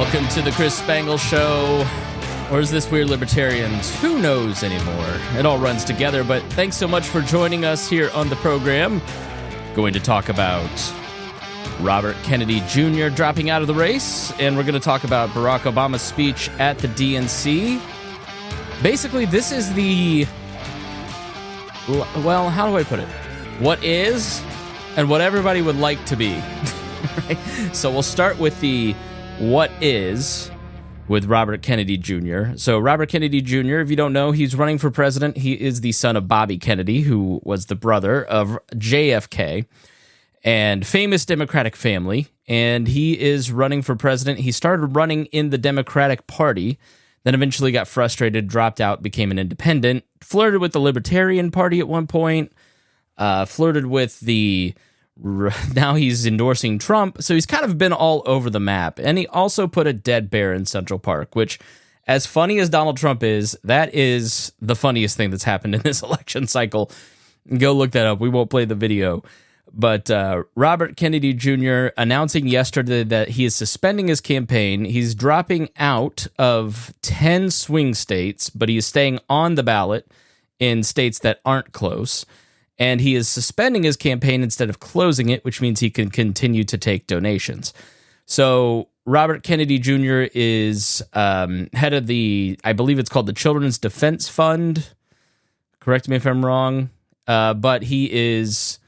Welcome to the Chris Spangle Show. Or is this Weird Libertarians? Who knows anymore? It all runs together, but thanks so much for joining us here on the program. Going to talk about Robert Kennedy Jr. dropping out of the race, and we're going to talk about Barack Obama's speech at the DNC. Basically, this is the, well, how do I put it? What is and what everybody would like to be. Right? So we'll start with the what is with Robert Kennedy Jr. So Robert Kennedy Jr., if you don't know, he's running for president. He is the son of Bobby Kennedy, who was the brother of JFK, and famous Democratic family. And he is running for president. He started running in the Democratic Party, then eventually got frustrated, dropped out, became an independent, flirted with the Libertarian Party at one point, flirted with the... Now he's endorsing Trump, so he's kind of been all over the map. And he also put a dead bear in Central Park, which, as funny as Donald Trump is, that is the funniest thing that's happened in this election cycle. Go look that up. We won't play the video. But Robert Kennedy Jr. announcing yesterday that he is suspending his campaign. He's dropping out of 10 swing states, but he is staying on the ballot in states that aren't close. And he is suspending his campaign instead of closing it, which means he can continue to take donations. So Robert Kennedy Jr. is head of the, I believe it's called the Children's Defense Fund. Correct me if I'm wrong. But he is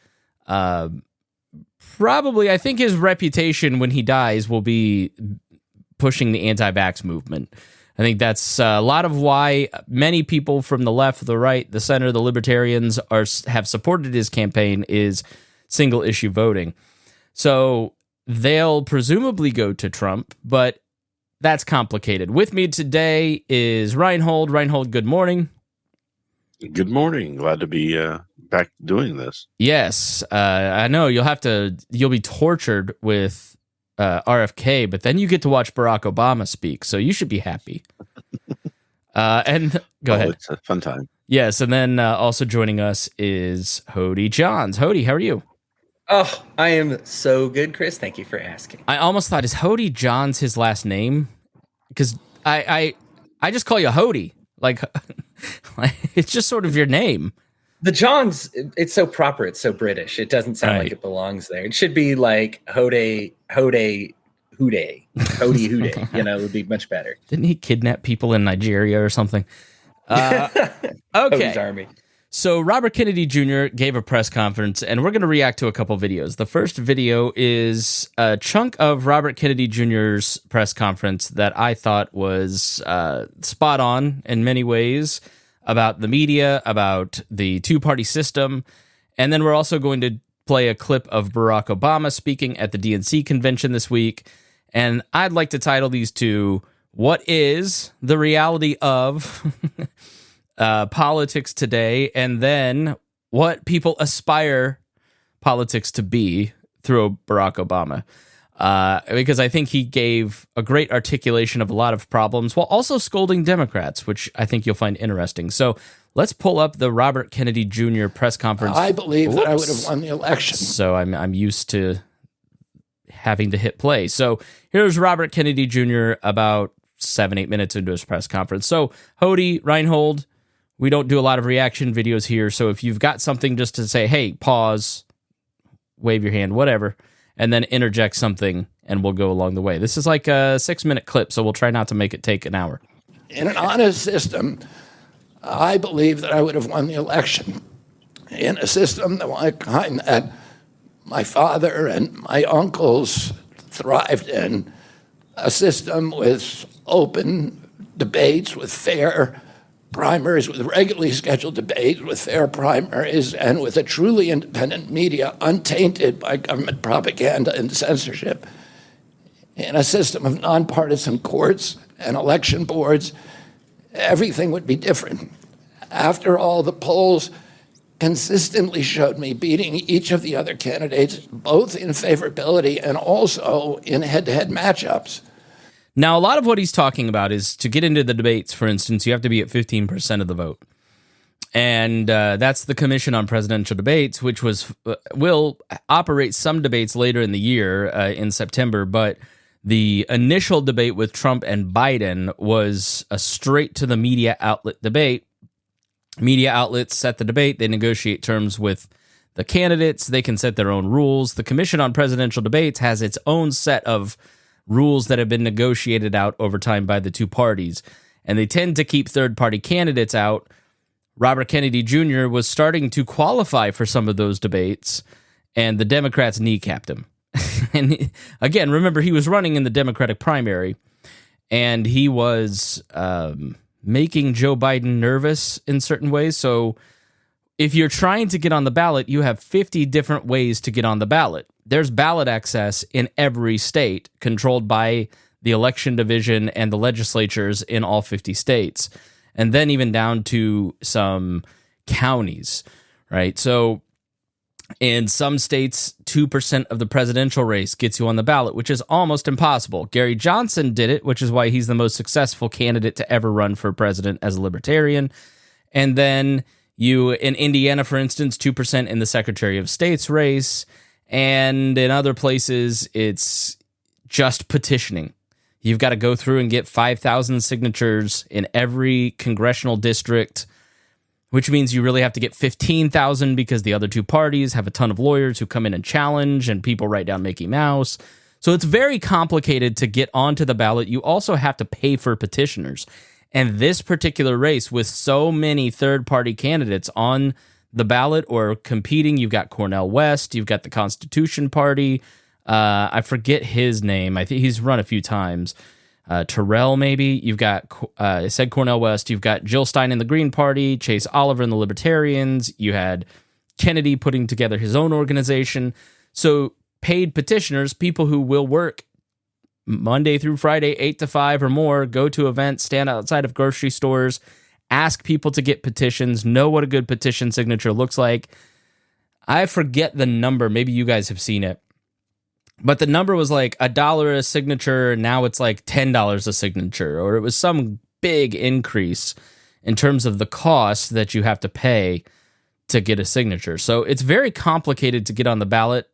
probably, I think his reputation when he dies will be pushing the anti-vax movement. I think that's a lot of why many people from the left, the right, the center, the Libertarians have supported his campaign is single-issue voting. So they'll presumably go to Trump, but that's complicated. With me today is Rhinehold. Rhinehold, good morning. Good morning. Glad to be back doing this. Yes, I know you'll be tortured with RFK, but then you get to watch Barack Obama speak, so you should be happy. And go ahead. It's a fun time. Yes, and then also joining us is Hodey Johns. Hodey, how are you? Oh, I am so good, Chris. Thank you for asking. I almost thought, is Hodey Johns his last name? Because I just call you Hodey. Like, it's just sort of your name. The Johns, it's so proper. It's so British. It doesn't sound like it belongs there. It should be like Hodey Houday. You know, it would be much better. Didn't he kidnap people in Nigeria or something? Okay. Hodey's army. So Robert Kennedy Jr. gave a press conference, and we're going to react to a couple videos. The first video is a chunk of Robert Kennedy Jr.'s press conference that I thought was spot on in many ways, about the media, about the two-party system. And then we're also going to play a clip of Barack Obama speaking at the DNC convention this week. And I'd like to title these two, What is the Reality of Politics Today? And then What People Aspire Politics to Be through Barack Obama. Because I think he gave a great articulation of a lot of problems while also scolding Democrats, which I think you'll find interesting. So let's pull up the Robert Kennedy Jr. press conference. I believe that I would have won the election. So I'm used to having to hit play. So here's Robert Kennedy Jr. about 7-8 minutes into his press conference. So Hodey, Rhinehold, we don't do a lot of reaction videos here. So if you've got something just to say, hey, pause, wave your hand, whatever, and then interject something, and we'll go along the way. This is like a 6-minute clip, so we'll try not to make it take an hour. In an honest system, I believe that I would have won the election. In a system like kind that my father and my uncles thrived in, a system with open debates, with fair primaries, with regularly scheduled debates, with fair primaries, and with a truly independent media untainted by government propaganda and censorship. In a system of nonpartisan courts and election boards, everything would be different. After all, the polls consistently showed me beating each of the other candidates, both in favorability and also in head-to-head matchups. Now, a lot of what he's talking about is to get into the debates, for instance, you have to be at 15% of the vote. And that's the Commission on Presidential Debates, which will operate some debates later in the year in September, but The initial debate with Trump and Biden was a straight to the media outlet debate. Media outlets set the debate. They negotiate terms with the candidates. They can set their own rules. The Commission on Presidential Debates has its own set of rules that have been negotiated out over time by the two parties, and they tend to keep third-party candidates out. Robert Kennedy Jr. was starting to qualify for some of those debates, and the Democrats kneecapped him. And again, remember, he was running in the Democratic primary, and he was making Joe Biden nervous in certain ways. So if you're trying to get on the ballot, you have 50 different ways to get on the ballot. There's ballot access in every state, controlled by the election division and the legislatures in all 50 states, and then even down to some counties, right? So in some states, 2% of the presidential race gets you on the ballot, which is almost impossible. Gary Johnson did it, which is why he's the most successful candidate to ever run for president as a libertarian. And then you, in Indiana, for instance, 2% in the Secretary of State's race. And in other places, it's just petitioning. You've got to go through and get 5,000 signatures in every congressional district, which means you really have to get 15,000 because the other two parties have a ton of lawyers who come in and challenge, and people write down Mickey Mouse. So it's very complicated to get onto the ballot. You also have to pay for petitioners. And this particular race, with so many third-party candidates on the ballot or competing, you've got Cornel West, you've got the Constitution Party. I forget his name. I think he's run a few times. Terrell, maybe. You've got, I said Cornel West. You've got Jill Stein in the Green Party, Chase Oliver in the Libertarians. You had Kennedy putting together his own organization. So paid petitioners, people who will work Monday through Friday, 8 to 5 or more, go to events, stand outside of grocery stores, ask people to get petitions, know what a good petition signature looks like. I forget the number. Maybe you guys have seen it. But the number was like $1 a signature. Now it's like $10 a signature, or it was some big increase in terms of the cost that you have to pay to get a signature. So it's very complicated to get on the ballot,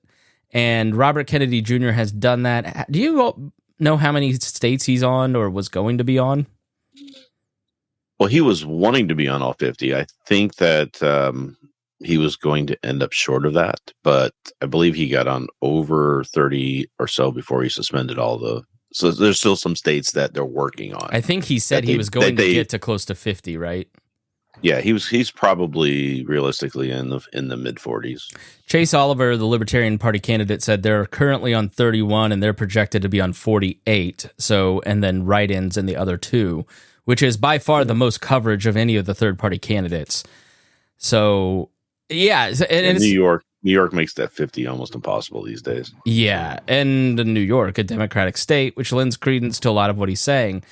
and Robert Kennedy Jr. has done that. Do you know how many states he's on or was going to be on? Well, he was wanting to be on all 50. I think that he was going to end up short of that, but I believe he got on over 30 or so before he suspended all the. So there's still some states that they're working on. I think he said he was going to get to close to 50, right? Yeah, he's probably realistically in the mid 40s. Chase Oliver, the Libertarian Party candidate, said they're currently on 31 and they're projected to be on 48. So, and then write-ins in the other two, which is by far the most coverage of any of the third-party candidates. So, yeah, and New York makes that 50 almost impossible these days. Yeah, and New York, a Democratic state, which lends credence to a lot of what he's saying.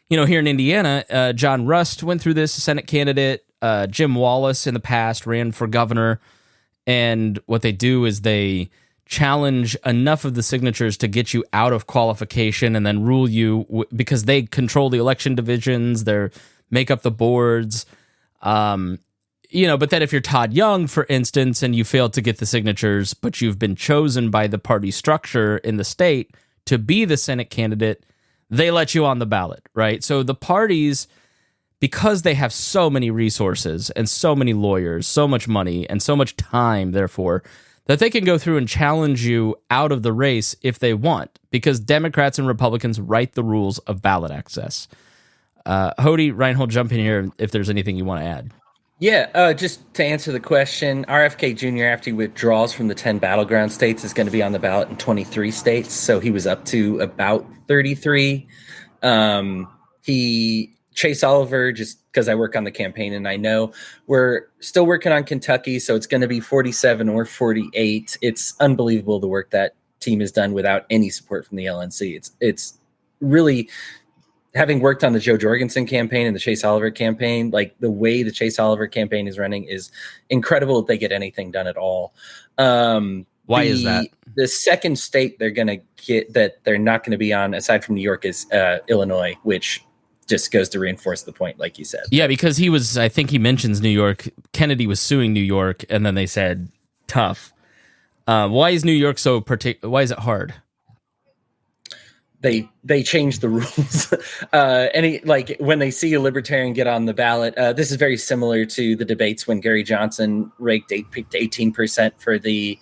You know, here in Indiana, John Rust went through this, Senate candidate. Jim Wallace in the past ran for governor. And what they do is they challenge enough of the signatures to get you out of qualification and then rule you because they control the election divisions, they make up the boards. But then if you're Todd Young, for instance, and you fail to get the signatures, but you've been chosen by the party structure in the state to be the Senate candidate, they let you on the ballot, right? So the parties, because they have so many resources and so many lawyers, so much money and so much time, therefore, that they can go through and challenge you out of the race if they want, because Democrats and Republicans write the rules of ballot access. Hodey, Rhinehold, jump in here if there's anything you want to add. Yeah, just to answer the question, RFK Jr., after he withdraws from the 10 battleground states, is going to be on the ballot in 23 states. So he was up to about 33. Chase Oliver, just because I work on the campaign and I know we're still working on Kentucky, so it's going to be 47 or 48. It's unbelievable the work that team has done without any support from the LNC. It's really, having worked on the Joe Jorgensen campaign and the Chase Oliver campaign, like the way the Chase Oliver campaign is running is incredible if they get anything done at all. Why is that? The second state they're going to get that they're not going to be on, aside from New York, is Illinois, which just goes to reinforce the point, like you said. Yeah, because I think he mentions New York. Kennedy was suing New York, and then they said, tough. Why is New York so why is it hard? they change the rules. Like when they see a libertarian get on the ballot, this is very similar to the debates when Gary Johnson picked 18% for the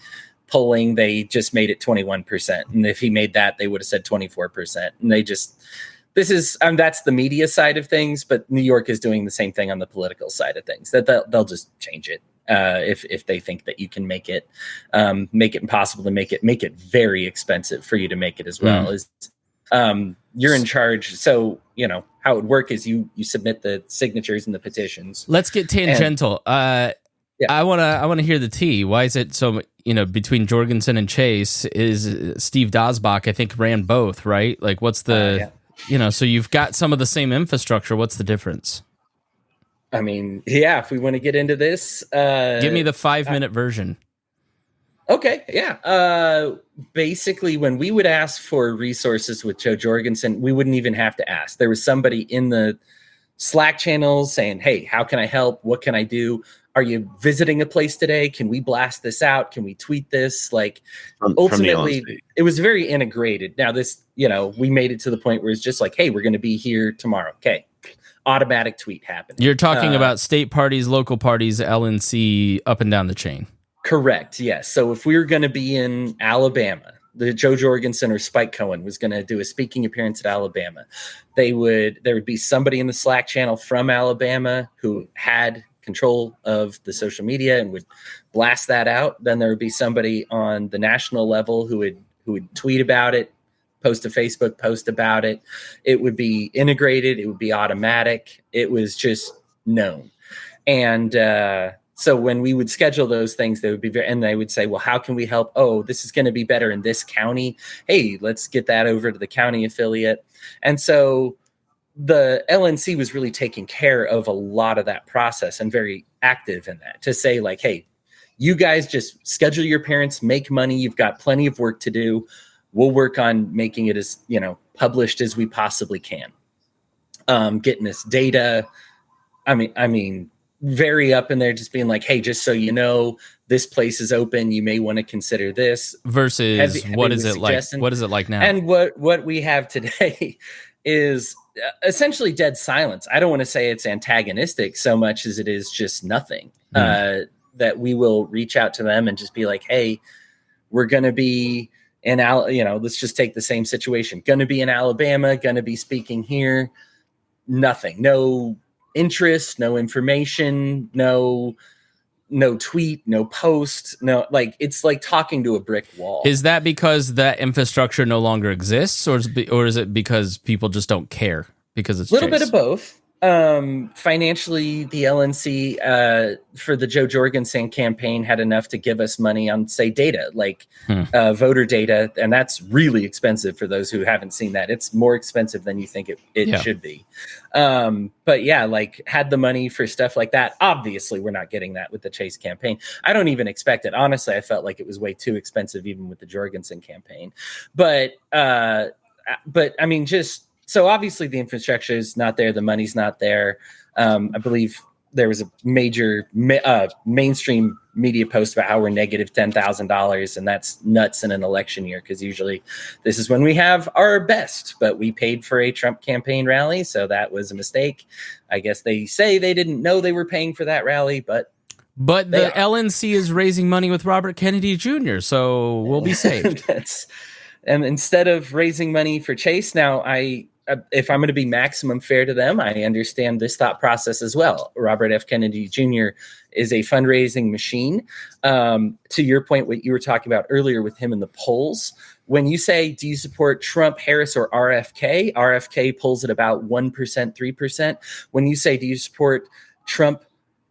polling. They just made it 21%, and if he made that, they would have said 24%. And that's the media side of things, but New York is doing the same thing on the political side of things. That they'll just change it if they think that you can make it impossible to make it very expensive for you to make it as well. You're in charge, so how it would work is you submit the signatures and the petitions. Let's get tangential. I want to hear the tea. Why is it so? Between Jorgensen and Chase, is Steve Dosbach? I think ran both, right? Like, what's the so you've got some of the same infrastructure. What's the difference? I mean, if we want to get into this, give me the 5-minute version. Okay, yeah. Basically, when we would ask for resources with Joe Jorgensen, we wouldn't even have to ask. There was somebody in the Slack channels saying, "Hey, how can I help? What can I do? Are you visiting a place today? Can we blast this out? Can we tweet this?" Like, ultimately, it was very integrated. Now, this, we made it to the point where it's just like, "Hey, we're going to be here tomorrow." Okay. Automatic tweet happening. You're talking about state parties, local parties, LNC, up and down the chain. Correct. Yes. So if we were going to be in Alabama, the Joe Jorgensen or Spike Cohen was going to do a speaking appearance at Alabama, there would be somebody in the Slack channel from Alabama who had control of the social media and would blast that out. Then there would be somebody on the national level who would tweet about it, post a Facebook post about it. It would be integrated. It would be automatic. It was just known. And so when we would schedule those things, they would say, well, how can we help? Oh, this is going to be better in this county. Hey, let's get that over to the county affiliate. And so the LNC was really taking care of a lot of that process and very active in that to say, like, hey, you guys just schedule your parents, make money. You've got plenty of work to do. We'll work on making it as, published as we possibly can. Getting this data. I mean, very up in there, just being like, hey, just so you know, this place is open. You may want to consider this. Versus what is it like? What is it like now? And what we have today is essentially dead silence. I don't want to say it's antagonistic so much as it is just nothing. That we will reach out to them and just be like, hey, we're going to be let's just take the same situation. Going to be in Alabama, going to be speaking here. Nothing, no interest, no information, no tweet, no post, no, like, it's like talking to a brick wall. Is that because that infrastructure no longer exists, or is it because people just don't care because it's a little bit of both? Financially, the LNC for the Joe Jorgensen campaign had enough to give us money on, say, data, like voter data, and that's really expensive for those who haven't seen that. It's more expensive than you think it should be. But yeah, like, had the money for stuff like that. Obviously, we're not getting that with the Chase campaign. I don't even expect it. Honestly, I felt like it was way too expensive even with the Jorgensen campaign. But I mean, just. So obviously the infrastructure is not there. The money's not there. I believe there was a major mainstream media post about how we're negative $10,000, and that's nuts in an election year, because usually this is when we have our best. But we paid for a Trump campaign rally, so that was a mistake. I guess they say they didn't know they were paying for that rally, but the LNC is raising money with Robert Kennedy Jr., so we'll be saved. And instead of raising money for Chase, now if I'm going to be maximum fair to them, I understand this thought process as well. Robert F. Kennedy Jr. is a fundraising machine. To your point, what you were talking about earlier with him in the polls, when you say, do you support Trump, Harris, or RFK? RFK polls at about 1%, 3%. When you say, do you support Trump,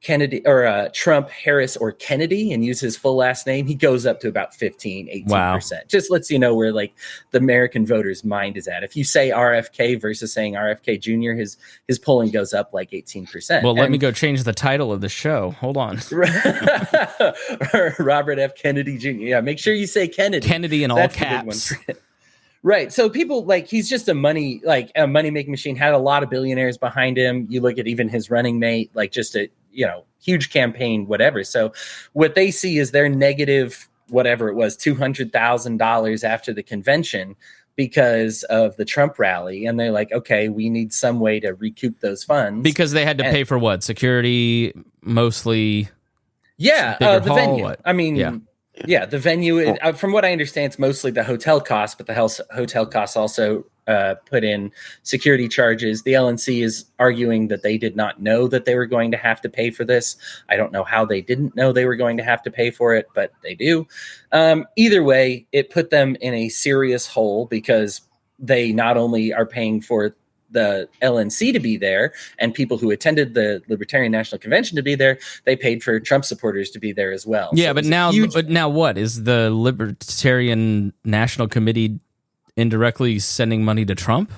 Kennedy, or Trump, Harris, or Kennedy, and use his full last name, he goes up to about 15, 18%. Wow. Just lets you know where, like, the American voter's mind is at. If you say RFK versus saying RFK Jr., his polling goes up like 18%. Well, let me go change the title of the show. Hold on. Robert F. Kennedy Jr. Yeah, make sure you say Kennedy. Kennedy in all caps. Right. So people, like, he's just a money-making machine, had a lot of billionaires behind him. You look at even his running mate, like, just a huge campaign, whatever. So what they see is their negative, whatever it was, $200,000 after the convention. because of the Trump rally. And they're like, okay, we need some way to recoup those funds. Because they had to pay for what? Security, mostly? Yeah, bigger the hall, venue. what? I mean, yeah, the venue. From what I understand, it's mostly the hotel costs, but the hotel costs also put in security charges. The LNC is arguing that they did not know that they were going to have to pay for this. I don't know how they didn't know they were going to have to pay for it, but they do. Either way, it put them in a serious hole because they not only are paying for the LNC to be there and people who attended the Libertarian National Convention to be there, they paid for Trump supporters to be there as well. Yeah, so but now what? Is the Libertarian National Committee indirectly sending money to Trump?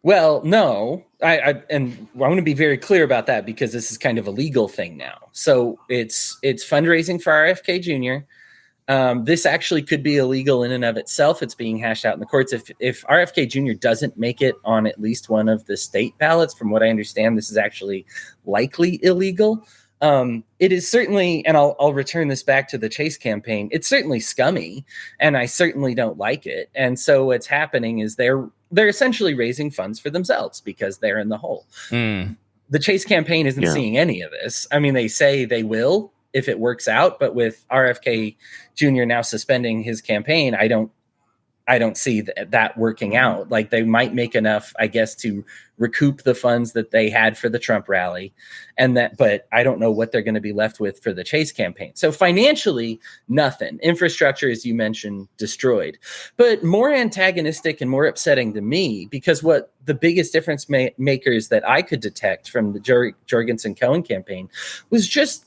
Well, no, I want to be very clear about that because this is kind of a legal thing now. So it's fundraising for RFK Jr. This actually could be illegal in and of itself. It's being hashed out in the courts. If RFK Jr. doesn't make it on at least one of the state ballots, from what I understand, this is actually likely illegal. It is certainly, and I'll return this back to the Chase campaign. It's certainly scummy, and I certainly don't like it. And so what's happening is they're essentially raising funds for themselves because they're in the hole. The Chase campaign isn't seeing any of this. I mean, they say they will if it works out, but with RFK Jr. now suspending his campaign, I don't see that working out. Like, they might make enough, I guess, to recoup the funds that they had for the Trump rally, but I don't know what they're going to be left with for the Chase campaign. So financially, nothing. Infrastructure, as you mentioned, destroyed. But more antagonistic and more upsetting to me, because what the biggest difference makers that I could detect from the Jorgensen-Cohen campaign was just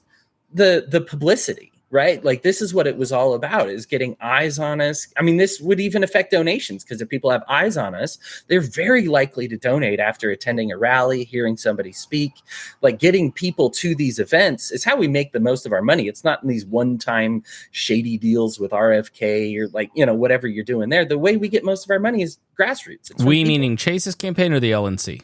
the publicity. Right? Like, this is what it was all about, is getting eyes on us. I mean, this would even affect donations, because if people have eyes on us, they're very likely to donate after attending a rally, hearing somebody speak. Like, getting people to these events is how we make the most of our money. It's not in these one-time shady deals with RFK or, like, whatever you're doing there. The way we get most of our money is grassroots. It's we meaning Chase's campaign or the LNC?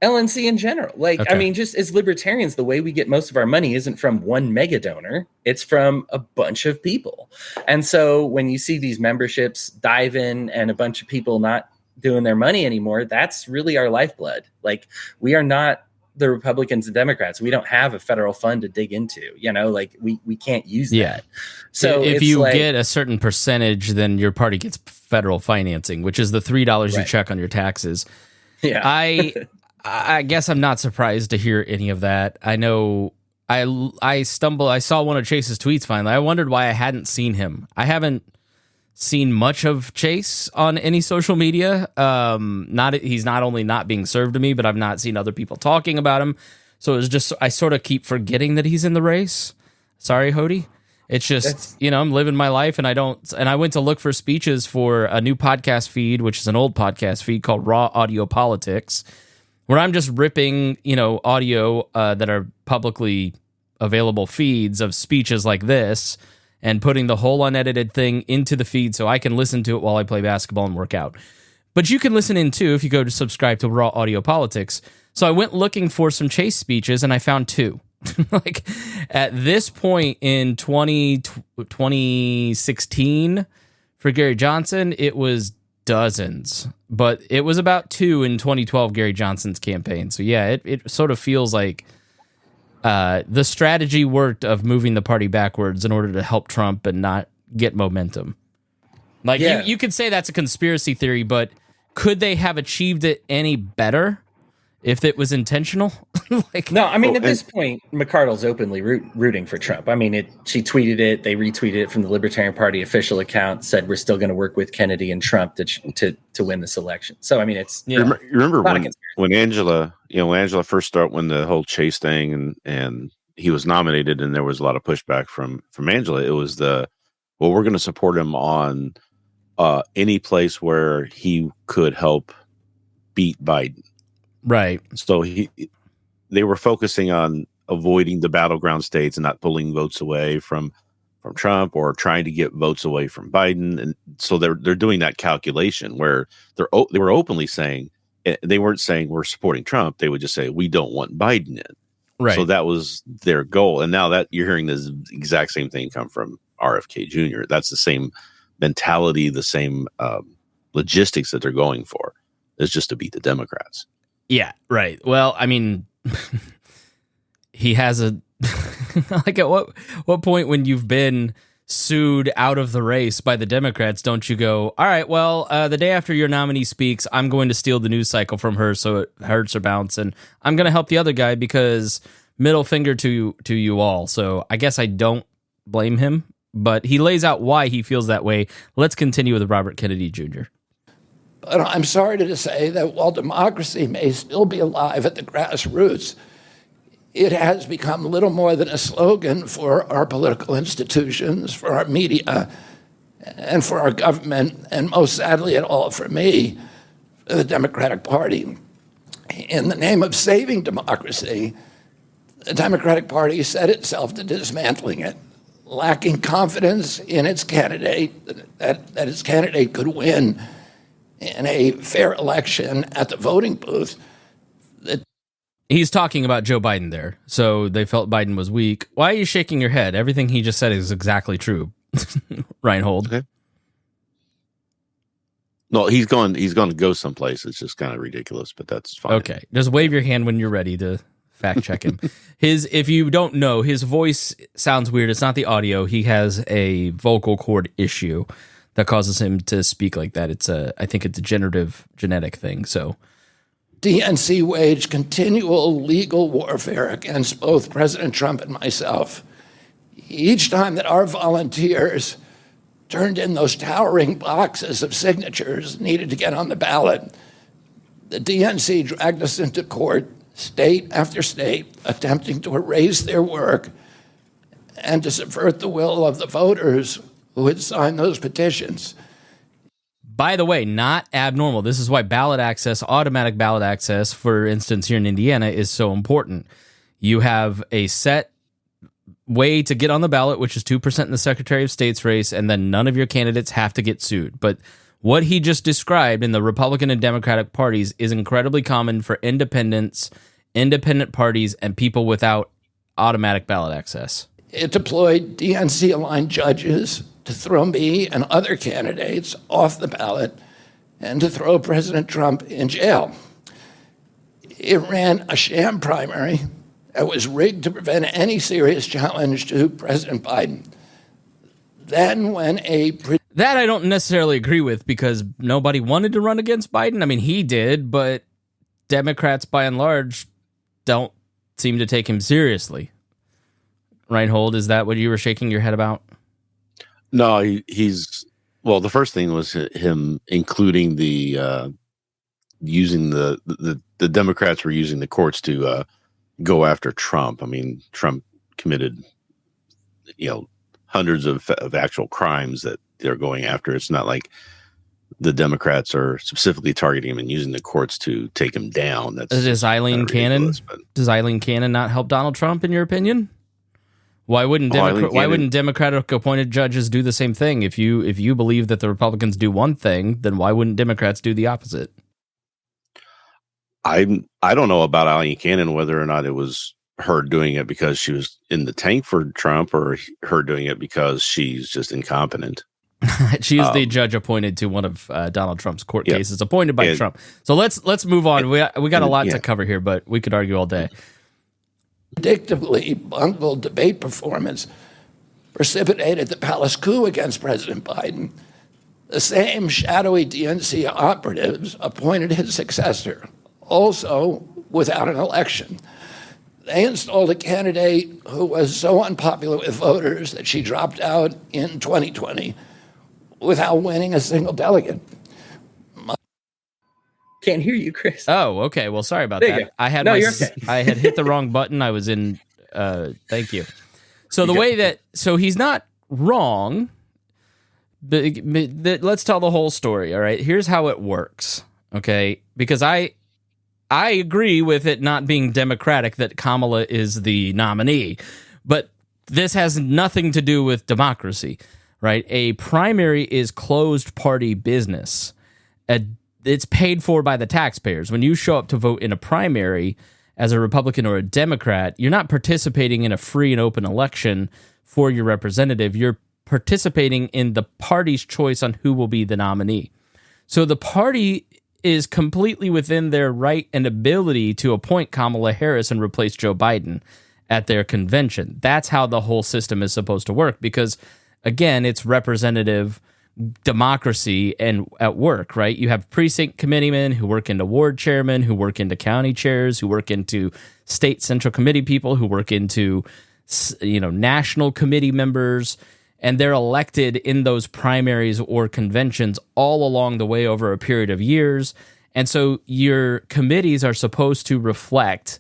LNC in general. Like, okay. I mean, just as libertarians, the way we get most of our money isn't from one mega donor. It's from a bunch of people. And so when you see these memberships dive in and a bunch of people not doing their money anymore, that's really our lifeblood. Like, we are not the Republicans and Democrats. We don't have a federal fund to dig into, like we can't use that. So if you get a certain percentage, then your party gets federal financing, which is the $3 you check on your taxes. Yeah. I guess I'm not surprised to hear any of that. I know I saw one of Chase's tweets finally. I wondered why I hadn't seen him. I haven't seen much of Chase on any social media. He's not only not being served to me, but I've not seen other people talking about him. So it's just, I sort of keep forgetting that he's in the race. Sorry, Hodey. It's just, I'm living my life, and I went to look for speeches for a new podcast feed, which is an old podcast feed called Raw Audio Politics, where I'm just ripping, audio that are publicly available feeds of speeches like this and putting the whole unedited thing into the feed so I can listen to it while I play basketball and work out. But you can listen in too if you go to subscribe to Raw Audio Politics. So I went looking for some Chase speeches, and I found two. Like, at this point in 2016 for Gary Johnson, it was dozens, but it was about 2 in 2012, Gary Johnson's campaign. So yeah, it sort of feels like the strategy worked of moving the party backwards in order to help Trump and not get momentum. Like, you could say that's a conspiracy theory, but could they have achieved it any better if it was intentional? No, I mean, at this point, McCardle's openly rooting for Trump. I mean, she tweeted it. They retweeted it from the Libertarian Party official account, said we're still going to work with Kennedy and Trump to win this election. So, I mean, it's... You remember when Angela, first started, when the whole Chase thing and he was nominated and there was a lot of pushback from Angela, it was we're going to support him on any place where he could help beat Biden. Right. So they were focusing on avoiding the battleground states and not pulling votes away from Trump or trying to get votes away from Biden. And so they're doing that calculation where they were openly saying, they weren't saying we're supporting Trump. They would just say, we don't want Biden in. Right. So that was their goal. And now that you're hearing this exact same thing come from RFK Jr., that's the same mentality, the same logistics that they're going for is just to beat the Democrats. Yeah, right. Well, I mean, he has a like at what point when you've been sued out of the race by the Democrats, don't you go, all right, well, the day after your nominee speaks, I'm going to steal the news cycle from her so it hurts her bounce, and I'm going to help the other guy because middle finger to you all. So I guess I don't blame him, but he lays out why he feels that way. Let's continue with Robert Kennedy Jr. But I'm sorry to say that while democracy may still be alive at the grassroots, it has become little more than a slogan for our political institutions, for our media, and for our government, and most sadly at all for me, for the Democratic Party. In the name of saving democracy, the Democratic Party set itself to dismantling it, lacking confidence in its candidate, that its candidate could win in a fair election at the voting booth. He's talking about Joe Biden there. So they felt Biden was weak. Why are you shaking your head? Everything he just said is exactly true. Rhinehold. Okay. No, he's going to go someplace. It's just kind of ridiculous, but that's fine. Okay. Just wave your hand when you're ready to fact check him. If you don't know, his voice sounds weird. It's not the audio. He has a vocal cord issue that causes him to speak like that. I think a degenerative genetic thing. So DNC waged continual legal warfare against both President Trump and myself. Each time that our volunteers turned in those towering boxes of signatures needed to get on the ballot, the DNC dragged us into court, state after state, attempting to erase their work and to subvert the will of the voters who had signed those petitions. By the way, not abnormal. This is why ballot access, automatic ballot access, for instance, here in Indiana, is so important. You have a set way to get on the ballot, which is 2% in the Secretary of State's race, and then none of your candidates have to get sued. But what he just described in the Republican and Democratic parties is incredibly common for independents, independent parties, and people without automatic ballot access. It deployed DNC-aligned judges to throw me and other candidates off the ballot and to throw President Trump in jail. It ran a sham primary that was rigged to prevent any serious challenge to President Biden. Then when that I don't necessarily agree with, because nobody wanted to run against Biden. I mean, he did, but Democrats by and large don't seem to take him seriously. Rhinehold, is that what you were shaking your head about? No, he's well. The first thing was him including the using the Democrats were using the courts to go after Trump. I mean, Trump committed hundreds of actual crimes that they're going after. It's not like the Democrats are specifically targeting him and using the courts to take him down. Does Eileen Cannon not help Donald Trump, in your opinion? Why wouldn't Democratic appointed judges do the same thing? If you believe that the Republicans do one thing, then why wouldn't Democrats do the opposite? I don't know about Eileen Cannon, whether or not it was her doing it because she was in the tank for Trump, or her doing it because she's just incompetent. She is the judge appointed to one of Donald Trump's court cases, appointed by Trump. So let's move on. We got a lot to cover here, but we could argue all day. Predictably bungled debate performance precipitated the palace coup against President Biden. The same shadowy DNC operatives appointed his successor, also without an election. They installed a candidate who was so unpopular with voters that she dropped out in 2020 without winning a single delegate. Can't hear you, Chris. Oh, okay. Well, sorry about there that. I had I had hit the wrong button. I was in. Thank you. So so he's not wrong. But let's tell the whole story. All right. Here's how it works. Okay, because I agree with it not being democratic that Kamala is the nominee, but this has nothing to do with democracy, right? A primary is closed party business. It's paid for by the taxpayers. When you show up to vote in a primary as a Republican or a Democrat, you're not participating in a free and open election for your representative. You're participating in the party's choice on who will be the nominee. So the party is completely within their right and ability to appoint Kamala Harris and replace Joe Biden at their convention. That's how the whole system is supposed to work because, again, it's representative democracy and at work, right? You have precinct committeemen who work into ward chairmen, who work into county chairs, who work into state central committee people, who work into national committee members, and they're elected in those primaries or conventions all along the way over a period of years. And so your committees are supposed to reflect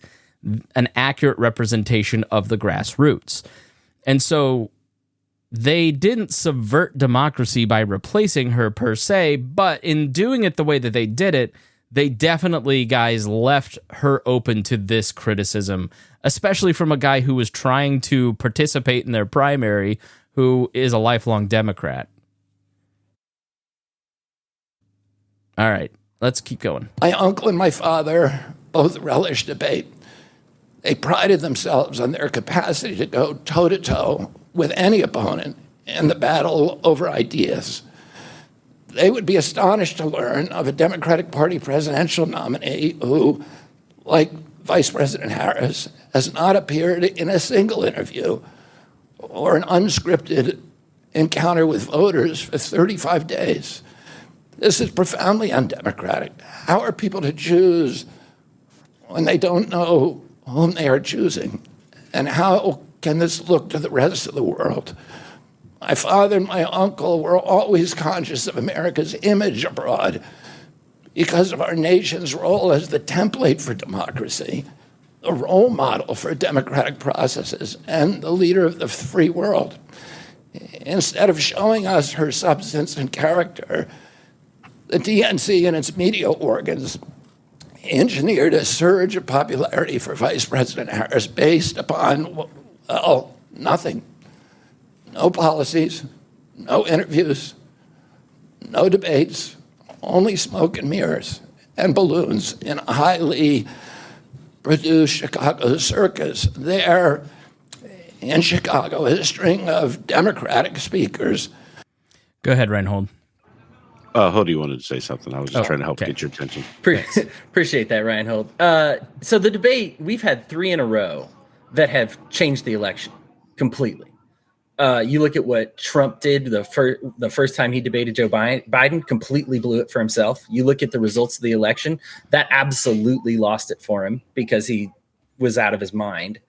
an accurate representation of the grassroots. And so they didn't subvert democracy by replacing her per se, but in doing it the way that they did it, they definitely, guys, left her open to this criticism, especially from a guy who was trying to participate in their primary, who is a lifelong Democrat. All right, let's keep going. My uncle and my father both relished debate. They prided themselves on their capacity to go toe-to-toe with any opponent in the battle over ideas. They would be astonished to learn of a Democratic Party presidential nominee who, like Vice President Harris, has not appeared in a single interview or an unscripted encounter with voters for 35 days. This is profoundly undemocratic. How are people to choose when they don't know whom they are choosing? And how can this look to the rest of the world? My father and my uncle were always conscious of America's image abroad because of our nation's role as the template for democracy, the role model for democratic processes, and the leader of the free world. Instead of showing us her substance and character, the DNC and its media organs engineered a surge of popularity for Vice President Harris based upon, well, nothing. No policies, no interviews, no debates, only smoke and mirrors and balloons in a highly produced Chicago circus. There in Chicago, a string of Democratic speakers. Go ahead, Rhinehold. Hodey wanted to say something. I was just trying to help get your attention. Appreciate that, Rhinehold. So the debate, we've had 3 in a row that have changed the election completely. You look at what Trump did the first time he debated Joe Biden, completely blew it for himself. You look at the results of the election, that absolutely lost it for him because he was out of his mind.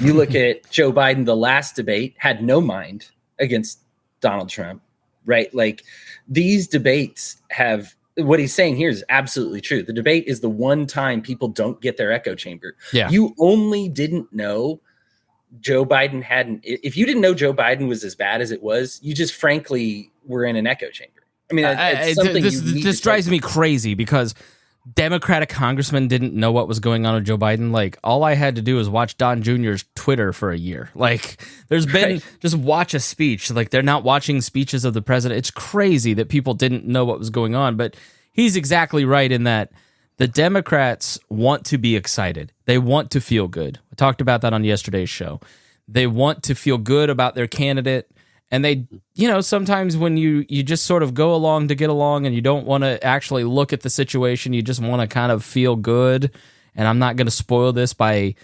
You look at Joe Biden, the last debate, had no mind against Donald Trump, right? Like these debates have, what he's saying here is absolutely true. The debate is the one time people don't get their echo chamber. Yeah. You only didn't know Joe Biden hadn't. If you didn't know Joe Biden was as bad as it was, you just frankly were in an echo chamber. I mean, it's something this drives me crazy because Democratic congressmen didn't know what was going on with Joe Biden. Like, all I had to do was watch Don Jr.'s Twitter for a year. Like, there's been just watch a speech. Like, they're not watching speeches of the president. It's crazy that people didn't know what was going on. But he's exactly right in that the Democrats want to be excited. They want to feel good. I talked about that on yesterday's show. They want to feel good about their candidate. And they, sometimes when you just sort of go along to get along and you don't want to actually look at the situation, you just want to kind of feel good. And I'm not going to spoil this by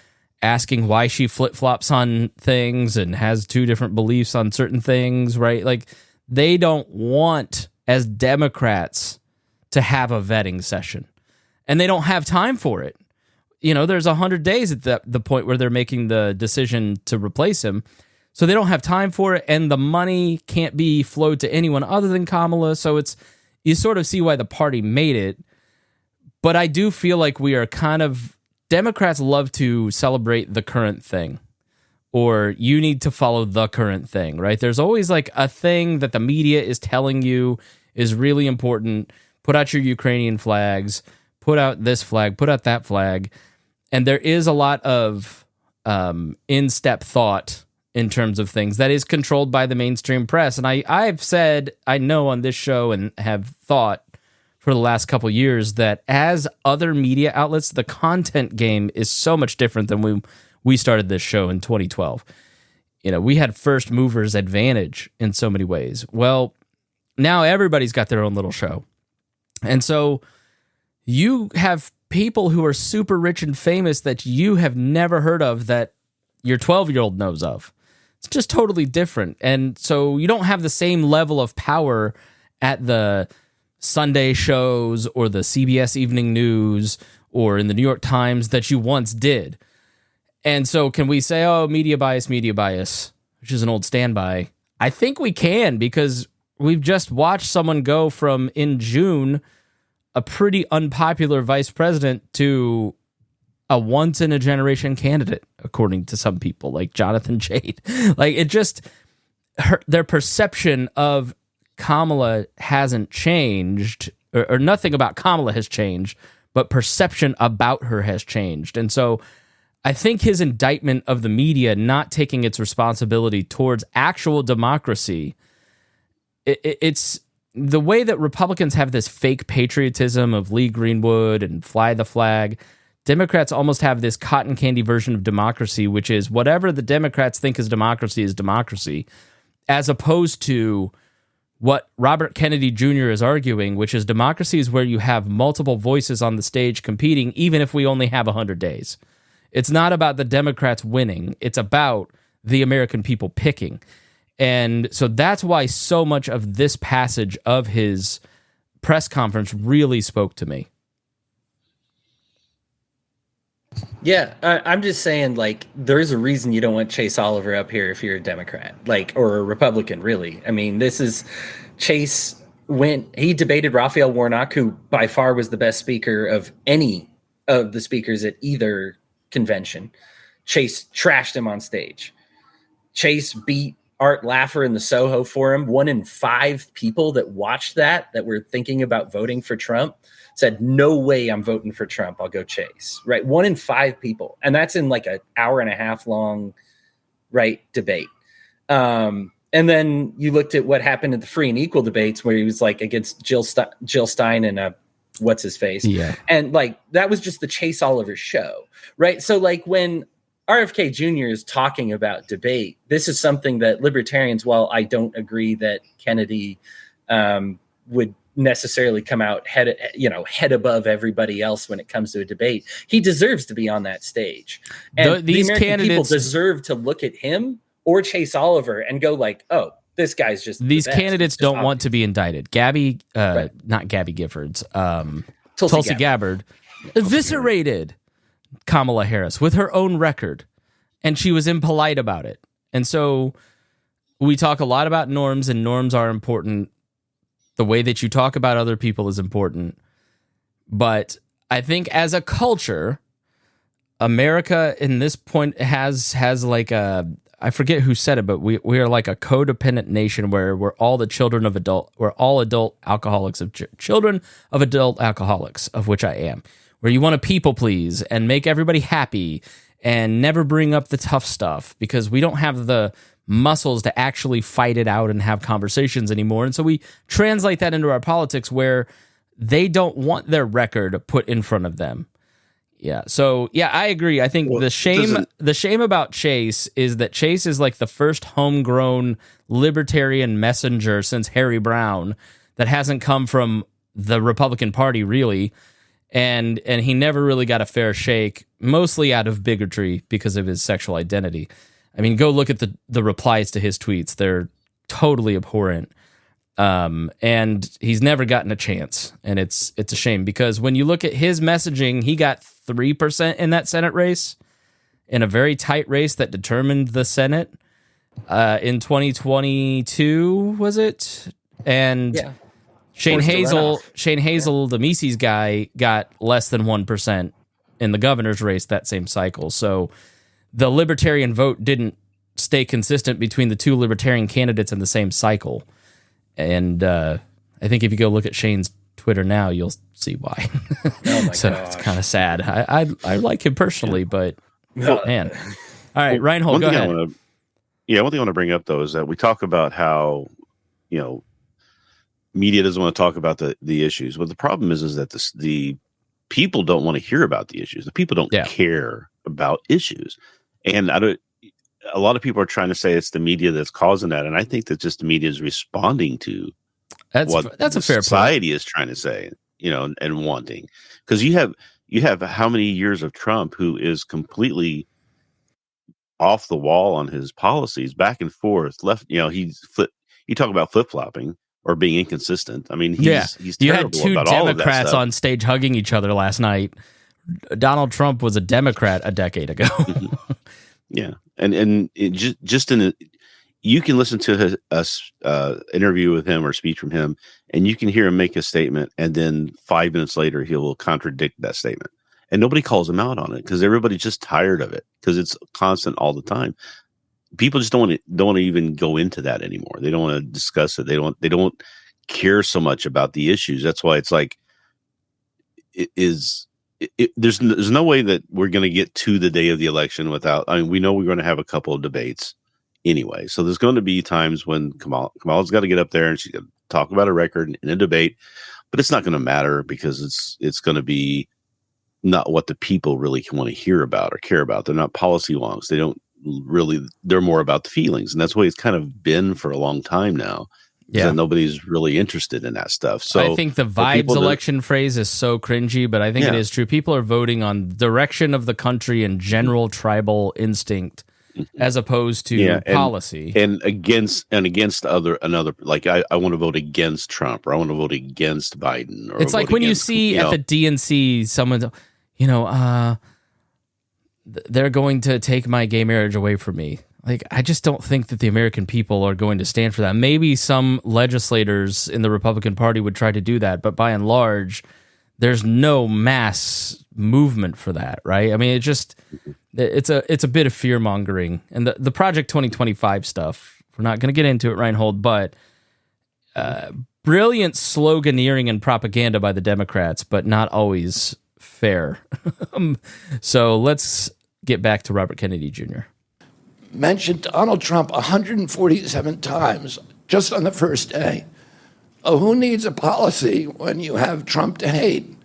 asking why she flip-flops on things and has 2 different beliefs on certain things, right? Like, they don't want, as Democrats, to have a vetting session. And they don't have time for it. There's 100 days at the point where they're making the decision to replace him. So they don't have time for it, and the money can't be flowed to anyone other than Kamala. So you sort of see why the party made it. But I do feel like we are Democrats love to celebrate the current thing, or you need to follow the current thing, right? There's always like a thing that the media is telling you is really important. Put out your Ukrainian flags, put out this flag, put out that flag. And there is a lot of in-step thought in terms of things that is controlled by the mainstream press. And I've said, I know on this show and have thought for the last couple of years that as other media outlets, the content game is so much different than when we started this show in 2012. We had first movers advantage in so many ways. Well, now everybody's got their own little show. And so you have people who are super rich and famous that you have never heard of that your 12-year-old knows of. It's just totally different. And so you don't have the same level of power at the Sunday shows or the CBS Evening News or in the New York Times that you once did. And so can we say, oh, media bias, which is an old standby? I think we can, because we've just watched someone go from, in June, a pretty unpopular vice president to a once-in-a-generation candidate, according to some people, like Jonathan Chait. Like, it just, their perception of Kamala hasn't changed, or nothing about Kamala has changed, but perception about her has changed. And so I think his indictment of the media not taking its responsibility towards actual democracy, it's the way that Republicans have this fake patriotism of Lee Greenwood and fly the flag. Democrats almost have this cotton candy version of democracy, which is whatever the Democrats think is democracy, as opposed to what Robert Kennedy Jr. is arguing, which is democracy is where you have multiple voices on the stage competing, even if we only have 100 days. It's not about the Democrats winning. It's about the American people picking. And so that's why so much of this passage of his press conference really spoke to me. Yeah, I'm just saying, like, there's a reason you don't want Chase Oliver up here if you're a Democrat, like, or a Republican, really. I mean, this is Chase he debated Raphael Warnock, who by far was the best speaker of any of the speakers at either convention. Chase trashed him on stage. Chase beat Art Laffer in the Soho Forum. 1 in 5 people that watched that were thinking about voting for Trump said, no way I'm voting for Trump. I'll go Chase, right? 1 in 5 people. And that's in like an hour and a half long, right, debate. And then you looked at what happened at the free and equal debates where he was like against Jill Stein and what's his face. Yeah. And like, that was just the Chase Oliver show, right? So like when RFK Jr. is talking about debate, this is something that libertarians, while I don't agree that Kennedy would necessarily come out head above everybody else when it comes to a debate, he deserves to be on that stage. And these American people deserve to look at him or Chase Oliver and go like, oh, this guy's just these candidates don't want to be indicted. Not Gabby Giffords, Tulsi Gabbard eviscerated Kamala Harris with her own record, and she was impolite about it. And so we talk a lot about norms, and norms are important. The way that you talk about other people is important. But I think as a culture, America in this point has like a, I forget who said it, but we are like a codependent nation where we're all adult alcoholics of children of adult alcoholics, of which I am, where you want to people please and make everybody happy and never bring up the tough stuff because we don't have the muscles to actually fight it out and have conversations anymore. And so we translate that into our politics where they don't want their record put in front of them. Yeah. So yeah, I agree. I think the shame about Chase is that Chase is like the first homegrown libertarian messenger since Harry Brown that hasn't come from the Republican Party really. And he never really got a fair shake, mostly out of bigotry because of his sexual identity. I mean, go look at the replies to his tweets. They're totally abhorrent. And he's never gotten a chance. And it's a shame because when you look at his messaging, he got 3% in that Senate race, in a very tight race that determined the Senate in 2022, was it? And yeah. Shane Hazel, the Mises guy, got less than 1% in the governor's race that same cycle. So the libertarian vote didn't stay consistent between the two libertarian candidates in the same cycle. And I think if you go look at Shane's Twitter now, you'll see why. Oh my so gosh. It's kind of sad. I like him personally, but man. All right, Rhinehold, go ahead. One thing I want to bring up, though, is that we talk about how, media doesn't want to talk about the issues. But the problem is that the people don't want to hear about the issues. The people don't care about issues. And a lot of people are trying to say it's the media that's causing that. And I think that just the media is responding to that's a fair point. Society is trying to say. and wanting, because you have how many years of Trump who is completely off the wall on his policies, back and forth, left. You talk about flip flopping or being inconsistent. I mean, he's you had terrible two about all of that Democrats stuff. on stage hugging each other last night. Donald Trump was a Democrat a decade ago. Yeah, and just you can listen to his interview with him or speech from him, and you can hear him make a statement, and then 5 minutes later he will contradict that statement, and nobody calls him out on it because everybody's just tired of it because it's constant all the time. People just don't want to even go into that anymore. They don't want to discuss it. They don't care so much about the issues. That's why it's like there's no way that we're going to get to the day of the election without. I mean, we know we're going to have a couple of debates anyway. So there's going to be times when Kamala's got to get up there and she's going to talk about a record in a debate, but it's not going to matter because it's going to be not what the people really want to hear about or care about. They're not policy wonks. They don't really. They're more about the feelings, and that's the way it's kind of been for a long time now. Yeah, nobody's really interested in that stuff. So I think the vibes election phrase is so cringy, but I think it is true. People are voting on direction of the country and general tribal instinct, as opposed to policy and against another. Like I want to vote against Trump, or I want to vote against Biden. Or it's like when you see at the DNC someone, they're going to take my gay marriage away from me. Like, I just don't think that the American people are going to stand for that. Maybe some legislators in the Republican Party would try to do that, but by and large, there's no mass movement for that, right? I mean, it's a bit of fear mongering, and the Project 2025 stuff. We're not going to get into it, Rhinehold, but brilliant sloganeering and propaganda by the Democrats, but not always fair. So let's get back to Robert Kennedy Jr. Mentioned Donald Trump 147 times just on the first day. Oh, who needs a policy when you have Trump to hate?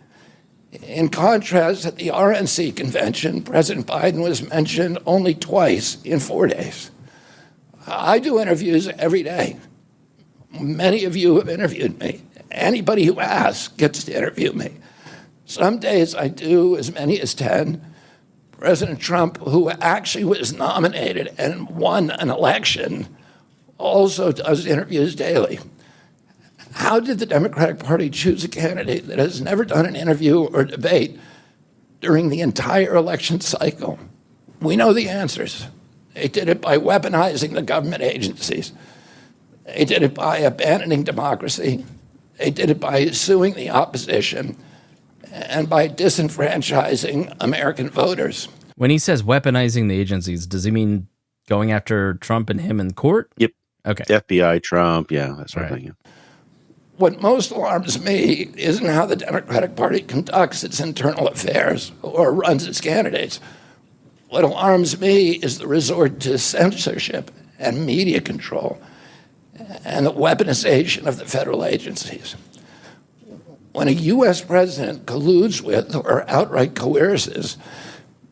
In contrast, at the RNC convention, President Biden was mentioned only twice in 4 days. I do interviews every day. Many of you have interviewed me. Anybody who asks gets to interview me. Some days I do as many as 10. President Trump, who actually was nominated and won an election, also does interviews daily. How did the Democratic Party choose a candidate that has never done an interview or debate during the entire election cycle? We know the answers. They did it by weaponizing the government agencies. They did it by abandoning democracy. They did it by suing the opposition and by disenfranchising American voters. When he says weaponizing the agencies, does he mean going after Trump and him in court? Yep. Okay. FBI, Trump, that sort of thing. What most alarms me isn't how the Democratic Party conducts its internal affairs or runs its candidates. What alarms me is the resort to censorship and media control and the weaponization of the federal agencies. When a U.S. president colludes with or outright coerces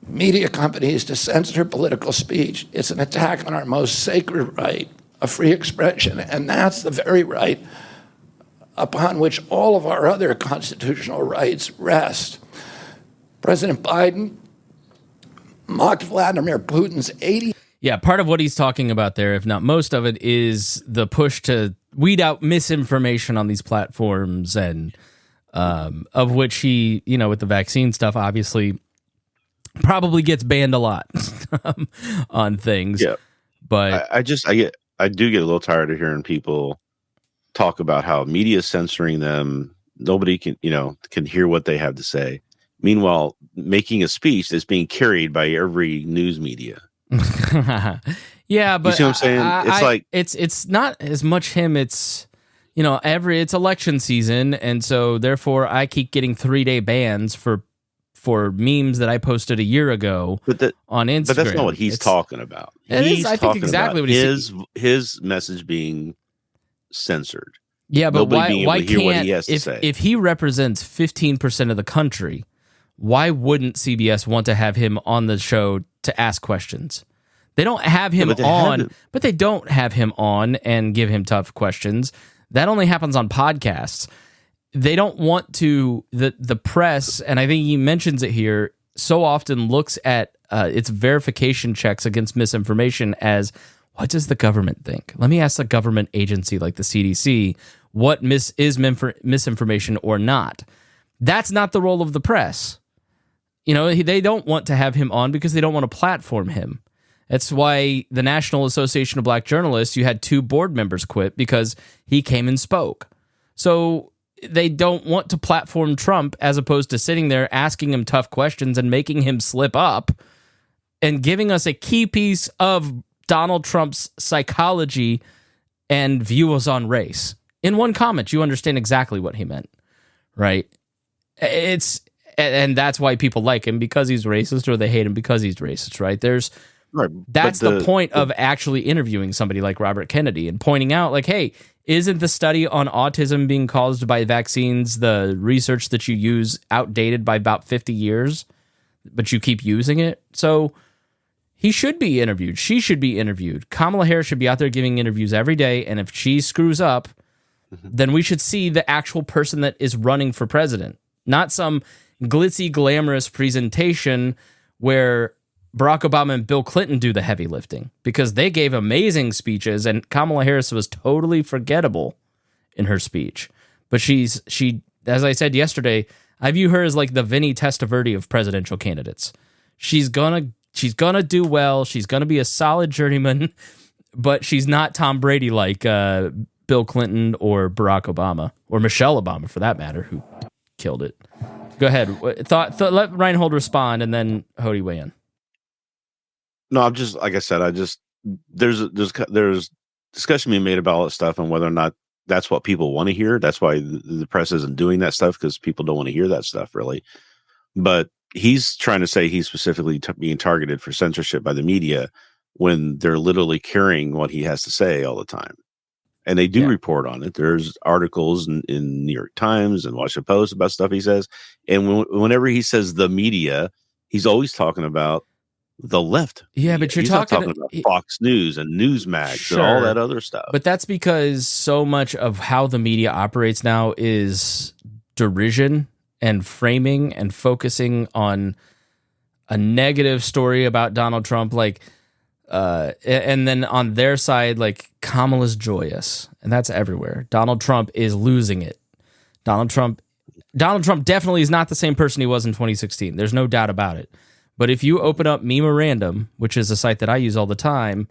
media companies to censor political speech, it's an attack on our most sacred right of free expression, and that's the very right upon which all of our other constitutional rights rest. President Biden mocked Vladimir Putin's 80. Yeah, part of what he's talking about there, if not most of it, is the push to weed out misinformation on these platforms, and of which he, with the vaccine stuff, obviously probably gets banned a lot on things. Yeah, but I do get a little tired of hearing people talk about how media is censoring them. Nobody can hear what they have to say. Meanwhile, making a speech that's being carried by every news media. Yeah, but you see what I'm saying? It's not as much him. It's it's election season, and so therefore I keep getting 3-day bans for memes that I posted a year ago on Instagram. But that's not what he's talking about. I think exactly what his message being censored. Yeah, but why hear what he can't has to say. If he represents 15% of the country, why wouldn't CBS want to have him on the show to ask questions? They don't have him on, but they don't have him on and give him tough questions. That only happens on podcasts. they don't want to, the press, and I think he mentions it here, so often looks at its verification checks against misinformation as, what does the government think? Let me ask a government agency like the CDC what is misinformation or not. That's not the role of the press. You know, they don't want to have him on because they don't want to platform him. That's why the National Association of Black Journalists, you had 2 board members quit because he came and spoke. So they don't want to platform Trump as opposed to sitting there asking him tough questions and making him slip up and giving us a key piece of Donald Trump's psychology and views on race. In one comment, you understand exactly what he meant, right? And that's why people like him, because he's racist, or they hate him because he's racist, right? That's the point of actually interviewing somebody like Robert Kennedy and pointing out, like, hey, isn't the study on autism being caused by vaccines, the research that you use, outdated by about 50 years, but you keep using it? So he should be interviewed. She should be interviewed. Kamala Harris should be out there giving interviews every day, and if she screws up, then we should see the actual person that is running for president, not some glitzy, glamorous presentation where Barack Obama and Bill Clinton do the heavy lifting, because they gave amazing speeches and Kamala Harris was totally forgettable in her speech. But she, as I said yesterday, I view her as like the Vinny Testaverde of presidential candidates. She's gonna do well. She's gonna be a solid journeyman, but she's not Tom Brady like Bill Clinton or Barack Obama or Michelle Obama, for that matter, who killed it. Go ahead. Let Rhinehold respond, and then Hodey weigh in. No, I'm just, like I said, there's discussion being made about all that stuff and whether or not that's what people want to hear. That's why the press isn't doing that stuff, because people don't want to hear that stuff, really. But he's trying to say he's specifically being targeted for censorship by the media when they're literally carrying what he has to say all the time. And they do report on it. There's articles in New York Times and Washington Post about stuff he says. And whenever he says the media, he's always talking about the left. Yeah, but you're he's talking not talking about Fox News and Newsmax and all that other stuff. But that's because so much of how the media operates now is derision and framing and focusing on a negative story about Donald Trump, like, and then on their side, like, Kamala's joyous, and that's everywhere. Donald Trump is losing it. Donald Trump definitely is not the same person he was in 2016. There's no doubt about it. But if you open up Memorandum, which is a site that I use all the time,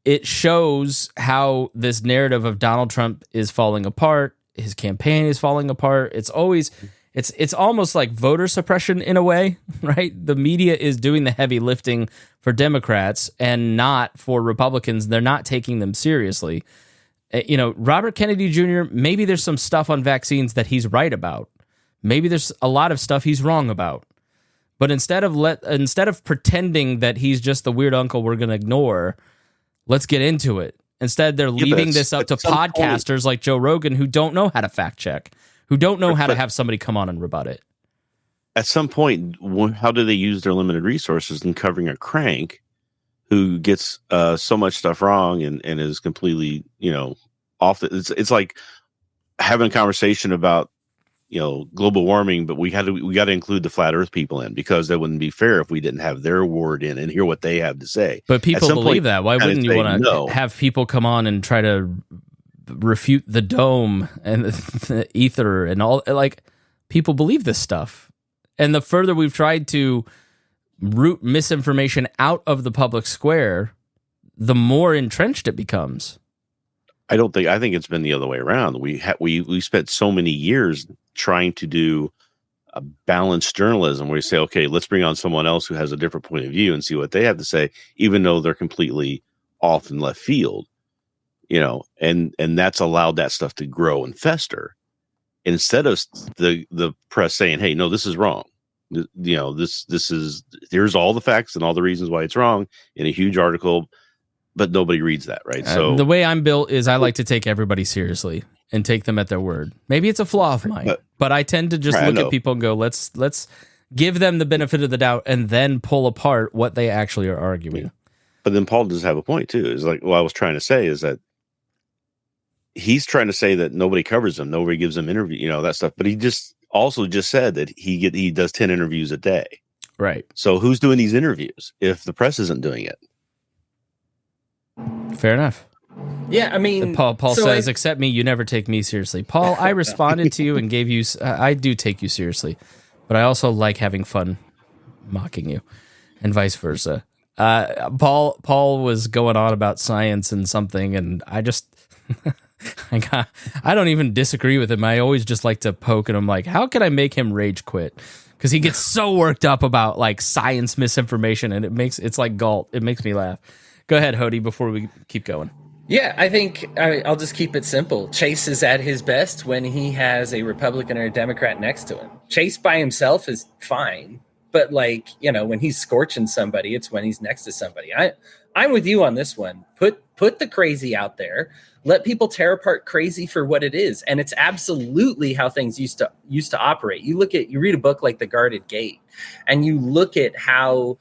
it shows how this narrative of Donald Trump is falling apart. His campaign is falling apart. It's almost like voter suppression in a way, right? The media is doing the heavy lifting for Democrats and not for Republicans. They're not taking them seriously. You know, Robert Kennedy Jr., maybe there's some stuff on vaccines that he's right about. Maybe there's a lot of stuff he's wrong about. But instead of pretending that he's just the weird uncle we're going to ignore, let's get into it. Instead, they're leaving this up to podcasters like Joe Rogan, who don't know how to fact check, who don't know how to have somebody come on and rebut it. At some point, how do they use their limited resources in covering a crank who gets so much stuff wrong and is completely, off? It's like having a conversation about, global warming, but we got to include the flat Earth people in, because that wouldn't be fair if we didn't have their word in and hear what they have to say. But people believe that. Why wouldn't you want to have people come on and try to refute the dome and the ether and all? Like, people believe this stuff. And the further we've tried to root misinformation out of the public square, the more entrenched it becomes. I think it's been the other way around. We spent so many years trying to do a balanced journalism where you say, okay, let's bring on someone else who has a different point of view and see what they have to say, even though they're completely off in left field, and that's allowed that stuff to grow and fester, instead of the press saying, hey, no, this is wrong. Here's all the facts and all the reasons why it's wrong in a huge article, but nobody reads that, right? So the way I'm built is I like to take everybody seriously and take them at their word. Maybe it's a flaw of mine, but I tend to just look at people and go, let's give them the benefit of the doubt and then pull apart what they actually are arguing. Yeah. But then Paul does have a point too. Is like, what I was trying to say is that he's trying to say that nobody covers him, nobody gives him interview, that stuff. But he just said that he does 10 interviews a day. Right. So who's doing these interviews if the press isn't doing it? Fair enough. Yeah, I mean, Paul says, except me, you never take me seriously. Paul, I responded to you and gave you, I do take you seriously, but I also like having fun mocking you, and vice versa. Paul was going on about science and something, and I just, I don't even disagree with him. I always just like to poke at him, like, how can I make him rage quit? Because he gets so worked up about like science misinformation, and it's like Galt. It makes me laugh. Go ahead, Hodey, before we keep going. Yeah, I think I'll just keep it simple. Chase is at his best when he has a Republican or a Democrat next to him. Chase by himself is fine, but like, when he's scorching somebody, it's when he's next to somebody. I'm with you on this one. Put the crazy out there. Let people tear apart crazy for what it is, and it's absolutely how things used to operate. You read a book like The Guarded Gate, and you look at how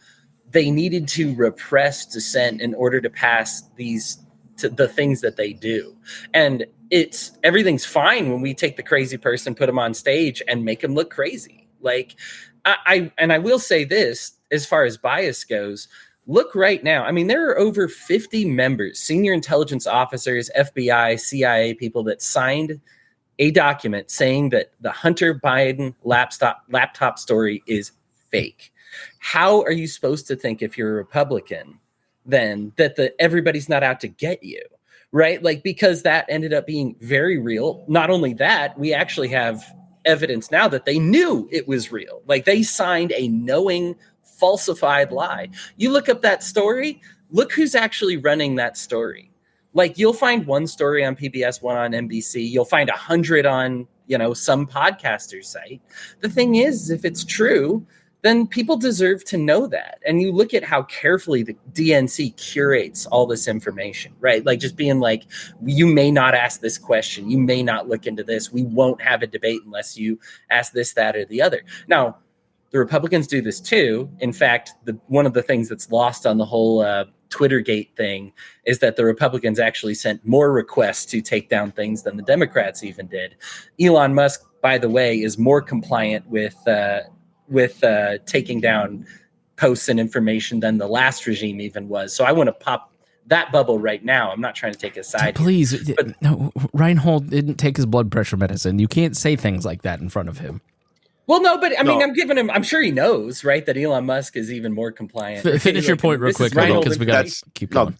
they needed to repress dissent in order to pass the things that they do. And everything's fine when we take the crazy person, put them on stage, and make them look crazy. Like, I will say this, as far as bias goes, look right now. I mean, there are over 50 members, senior intelligence officers, FBI, CIA people that signed a document saying that the Hunter Biden laptop story is fake. How are you supposed to think, if you're a Republican, then that everybody's not out to get you, right? Like, because that ended up being very real. Not only that, we actually have evidence now that they knew it was real. Like, they signed a knowing falsified lie. You look up that story, look who's actually running that story. Like, you'll find one story on PBS, one on NBC. You'll find 100 on, some podcaster's site. The thing is, if it's true, then people deserve to know that. And you look at how carefully the DNC curates all this information, right? Like, just being like, you may not ask this question. You may not look into this. We won't have a debate unless you ask this, that, or the other. Now, the Republicans do this too. In fact, one of the things that's lost on the whole Twittergate thing is that the Republicans actually sent more requests to take down things than the Democrats even did. Elon Musk, by the way, is more compliant with taking down posts and information than the last regime even was. So I want to pop that bubble right now. I'm not trying to take a side. Please, no, Rhinehold didn't take his blood pressure medicine. You can't say things like that in front of him. Well, no, but I mean, I'm giving him, I'm sure he knows, right, that Elon Musk is even more compliant. Finish your point real quick, because we got to keep going.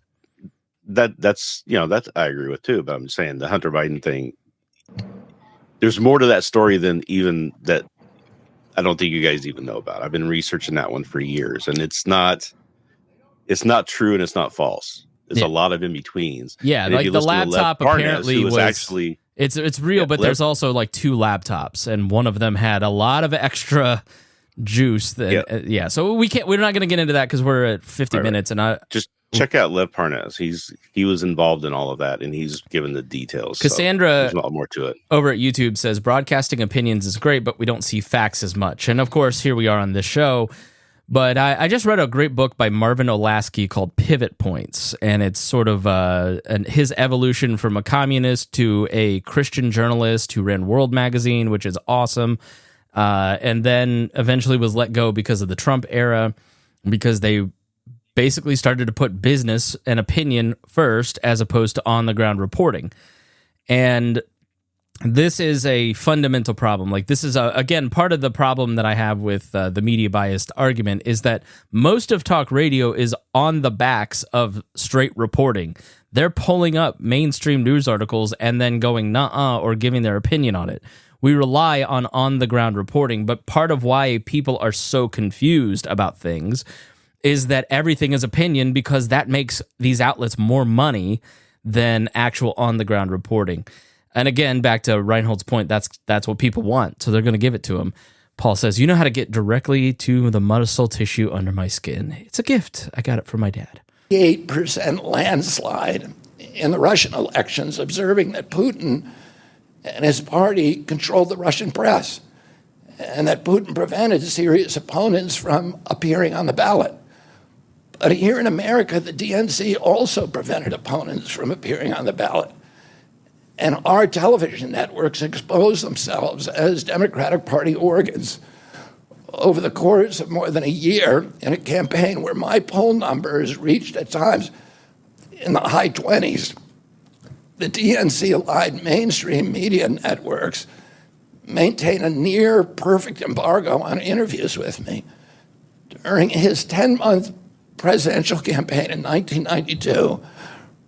That's I agree with too, but I'm saying the Hunter Biden thing, there's more to that story than even that I don't think you guys even know about. I've been researching that one for years, and it's not true and it's not false. There's a lot of in-betweens. Yeah, and like the laptop apparently was actually... It's real, but there's also like 2 laptops, and one of them had a lot of extra juice. That, so we're not going to get into that because we're at 50 minutes, and I just check out Lev Parnas. He was involved in all of that, and he's given the details. Cassandra, there's a lot more to it. Over at YouTube says broadcasting opinions is great, but we don't see facts as much. And of course, here we are on this show. But I just read a great book by Marvin Olasky called Pivot Points, and it's sort of his evolution from a communist to a Christian journalist who ran World Magazine, which is awesome, and then eventually was let go because of the Trump era, because they basically started to put business and opinion first as opposed to on-the-ground reporting. And this is a fundamental problem. Like, this is, again, part of the problem that I have with the media-biased argument is that most of talk radio is on the backs of straight reporting. They're pulling up mainstream news articles and then going nuh-uh or giving their opinion on it. We rely on the ground reporting, but part of why people are so confused about things is that everything is opinion, because that makes these outlets more money than actual on-the-ground reporting. And again, back to Rhinehold's point, that's what people want, so they're going to give it to him. Paul says, you know how to get directly to the muscle tissue under my skin. It's a gift. I got it from my dad. 8% landslide in the Russian elections, observing that Putin and his party controlled the Russian press, and that Putin prevented serious opponents from appearing on the ballot. But here in America, the DNC also prevented opponents from appearing on the ballot. And our television networks expose themselves as Democratic Party organs. Over the course of more than a year, in a campaign where my poll numbers reached at times in the high 20s, the DNC-aligned mainstream media networks maintain a near perfect embargo on interviews with me. During his 10-month presidential campaign in 1992,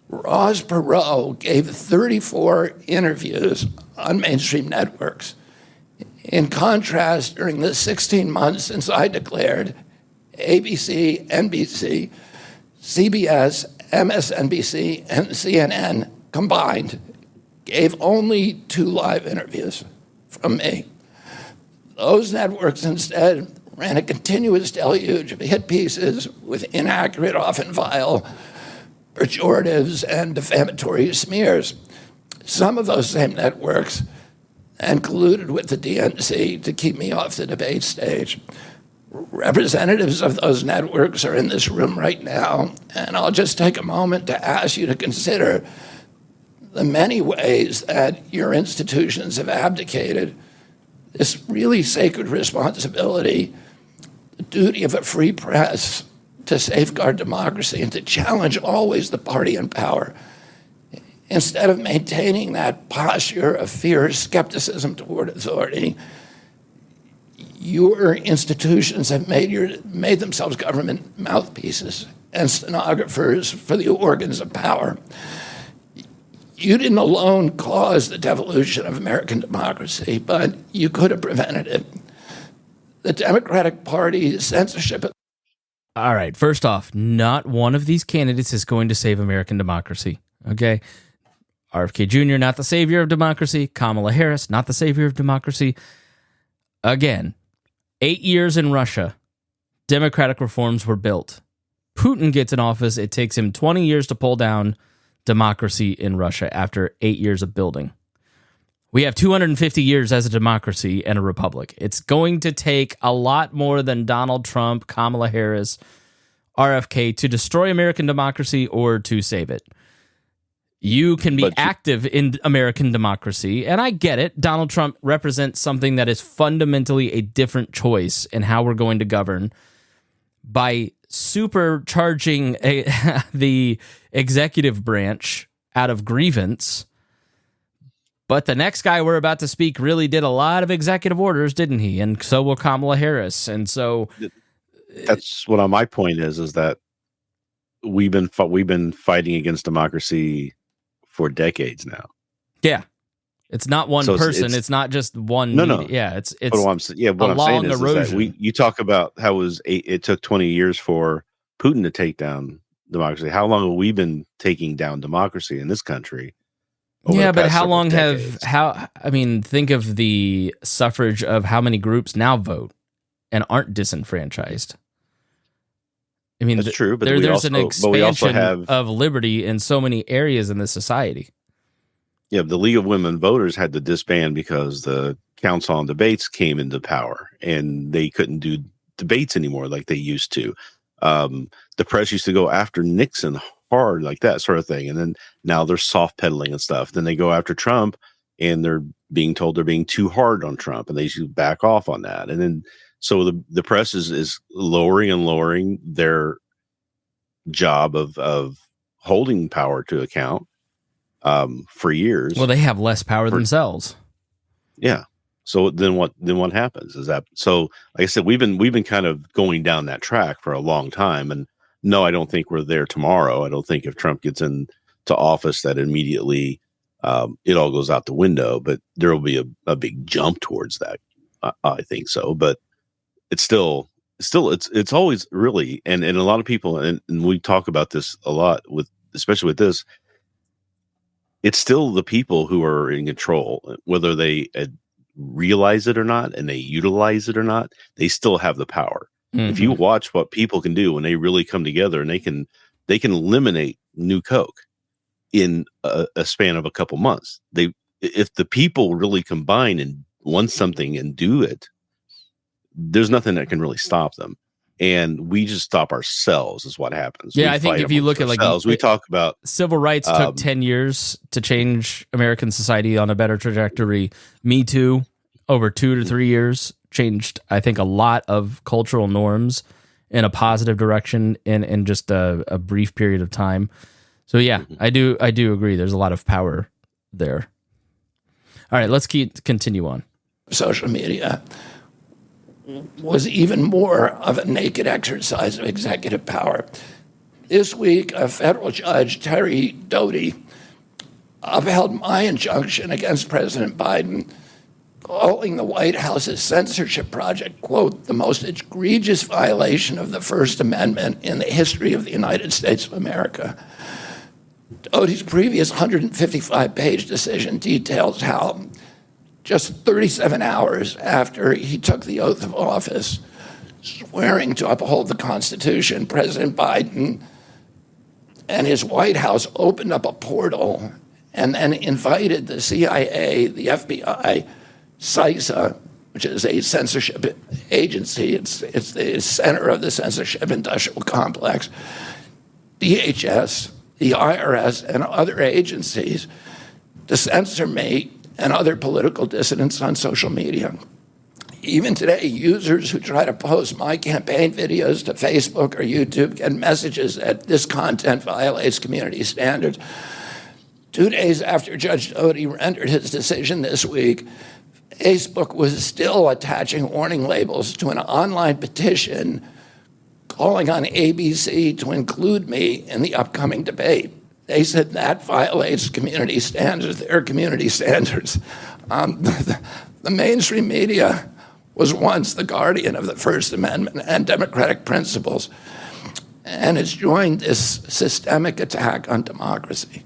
Ross Perot gave 34 interviews on mainstream networks. In contrast, during the 16 months since I declared, ABC, NBC, CBS, MSNBC, and CNN combined gave only 2 live interviews from me. Those networks instead ran a continuous deluge of hit pieces with inaccurate, often vile, pejoratives and defamatory smears. Some of those same networks and colluded with the DNC to keep me off the debate stage. Representatives of those networks are in this room right now, and I'll just take a moment to ask you to consider the many ways that your institutions have abdicated this really sacred responsibility, the duty of a free press to safeguard democracy and to challenge always the party in power. Instead of maintaining that posture of fear or skepticism toward authority, your institutions have made themselves government mouthpieces and stenographers for the organs of power. You didn't alone cause the devolution of American democracy, but you could have prevented it. The Democratic Party's censorship. All right. First off, not one of these candidates is going to save American democracy. Okay. RFK Jr., not the savior of democracy. Kamala Harris, not the savior of democracy. Again, 8 years in Russia, democratic reforms were built. Putin gets in office. It takes him 20 years to pull down democracy in Russia after 8 years of building. We have 250 years as a democracy and a republic. It's going to take a lot more than Donald Trump, Kamala Harris, RFK to destroy American democracy or to save it. You can be active in American democracy, and I get it. Donald Trump represents something that is fundamentally a different choice in how we're going to govern by supercharging the executive branch out of grievance. But the next guy we're about to speak really did a lot of executive orders, didn't he? And so will Kamala Harris. And so that's what my point is that we've been fighting against democracy for decades now. Yeah. It's not one person. It's not just one. No. Yeah. It's what I'm saying is that you talk about how it took 20 years for Putin to take down democracy. How long have we been taking down democracy in this country? Yeah, but how long think of the suffrage of how many groups now vote and aren't disenfranchised. I mean, that's true, but there's an expansion of liberty in so many areas in this society. Yeah, the League of Women Voters had to disband because the Council on Debates came into power and they couldn't do debates anymore like they used to. The press used to go after Nixon hard, like that sort of thing. And then now they're soft pedaling and stuff. Then they go after Trump and they're being told they're being too hard on Trump and they should back off on that. And then so the press is lowering their job of holding power to account for years. Well, they have less power themselves. Yeah. So then what happens is that, so like I said, we've been kind of going down that track for a long time. And no, I don't think we're there tomorrow. I don't think if Trump gets into office that immediately it all goes out the window, but there will be a big jump towards that. I think so, but it's still it's always really, and a lot of people, and we talk about this a lot especially with this, it's still the people who are in control, whether they realize it or not, and they utilize it or not, they still have the power. Mm-hmm. If you watch what people can do when they really come together and they can eliminate New Coke in a span of a couple months. If the people really combine and want something and do it, there's nothing that can really stop them. and we just stop ourselves is what happens. Yeah, we I think fight if you look at ourselves. We talk about civil rights took 10 years to change American society on a better trajectory. Me Too, over 2 to 3 years, changed, I think, a lot of cultural norms in a positive direction in just a brief period of time. So yeah, I do agree. There's a lot of power there. All right, let's continue on. Social media was even more of a naked exercise of executive power. This week, a federal judge, Terry Doty, upheld my injunction against President Biden, calling the White House's censorship project, quote, the most egregious violation of the First Amendment in the history of the United States of America. Doty's previous 155-page decision details how just 37 hours after he took the oath of office, swearing to uphold the Constitution, President Biden and his White House opened up a portal and then invited the CIA, the FBI, CISA, which is a censorship agency, it's the center of the censorship industrial complex, DHS, the IRS, and other agencies to censor me and other political dissidents on social media. Even today, users who try to post my campaign videos to Facebook or YouTube get messages that this content violates community standards. 2 days after Judge Doty rendered his decision this week, Facebook was still attaching warning labels to an online petition calling on ABC to include me in the upcoming debate. They said that violates community standards, their community standards. The mainstream media was once the guardian of the First Amendment and democratic principles, and it's joined this systemic attack on democracy.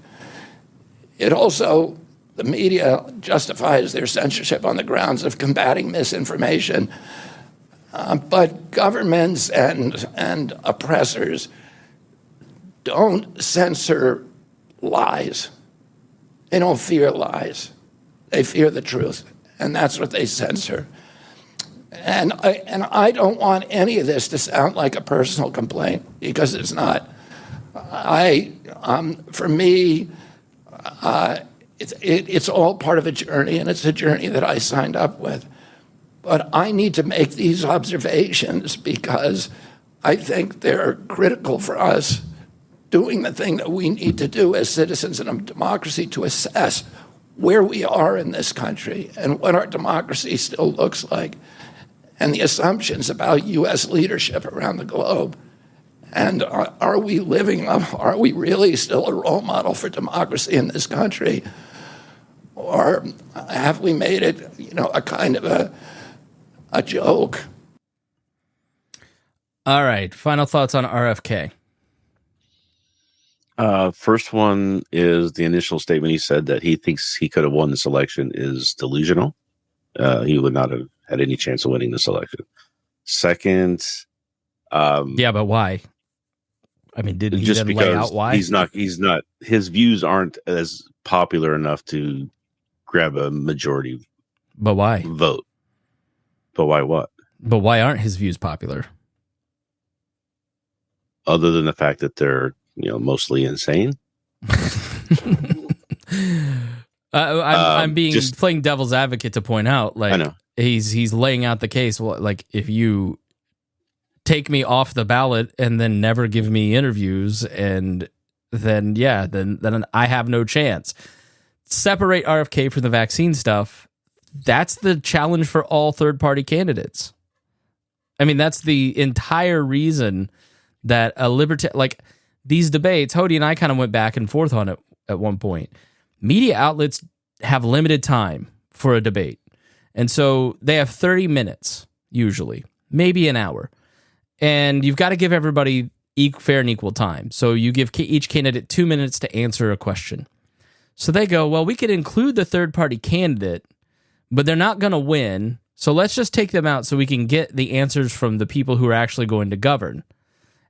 It also, the media justifies their censorship on the grounds of combating misinformation, but governments and oppressors don't censor lies. They don't fear lies. They fear the truth, and that's what they censor. And I don't want any of this to sound like a personal complaint, because it's not. For me, it's all part of a journey, and it's a journey that I signed up with. But I need to make these observations because I think they're critical for us doing the thing that we need to do as citizens in a democracy to assess where we are in this country and what our democracy still looks like, and the assumptions about U.S. leadership around the globe. And are we living up, are we really still a role model for democracy in this country? Or have we made it, a kind of a joke? All right, final thoughts on RFK. First one is the initial statement. He said that he thinks he could have won this election is delusional. He would not have had any chance of winning this election. Second, yeah, but why? I mean, didn't he then lay out why? He's not. His views aren't as popular enough to grab a majority. But why? Vote. But why what? But why aren't his views popular? Other than the fact that they're mostly insane. I'm playing devil's advocate to point out, like, I know. He's laying out the case. Well, like, if you take me off the ballot and then never give me interviews, and then I have no chance. Separate RFK from the vaccine stuff. That's the challenge for all third-party candidates. I mean, that's the entire reason that a like these debates, Hodey and I kind of went back and forth on it at one point. Media outlets have limited time for a debate. And so they have 30 minutes, usually, maybe an hour. And you've got to give everybody fair and equal time. So you give each candidate 2 minutes to answer a question. So they go, well, we could include the third-party candidate, but they're not going to win. So let's just take them out so we can get the answers from the people who are actually going to govern,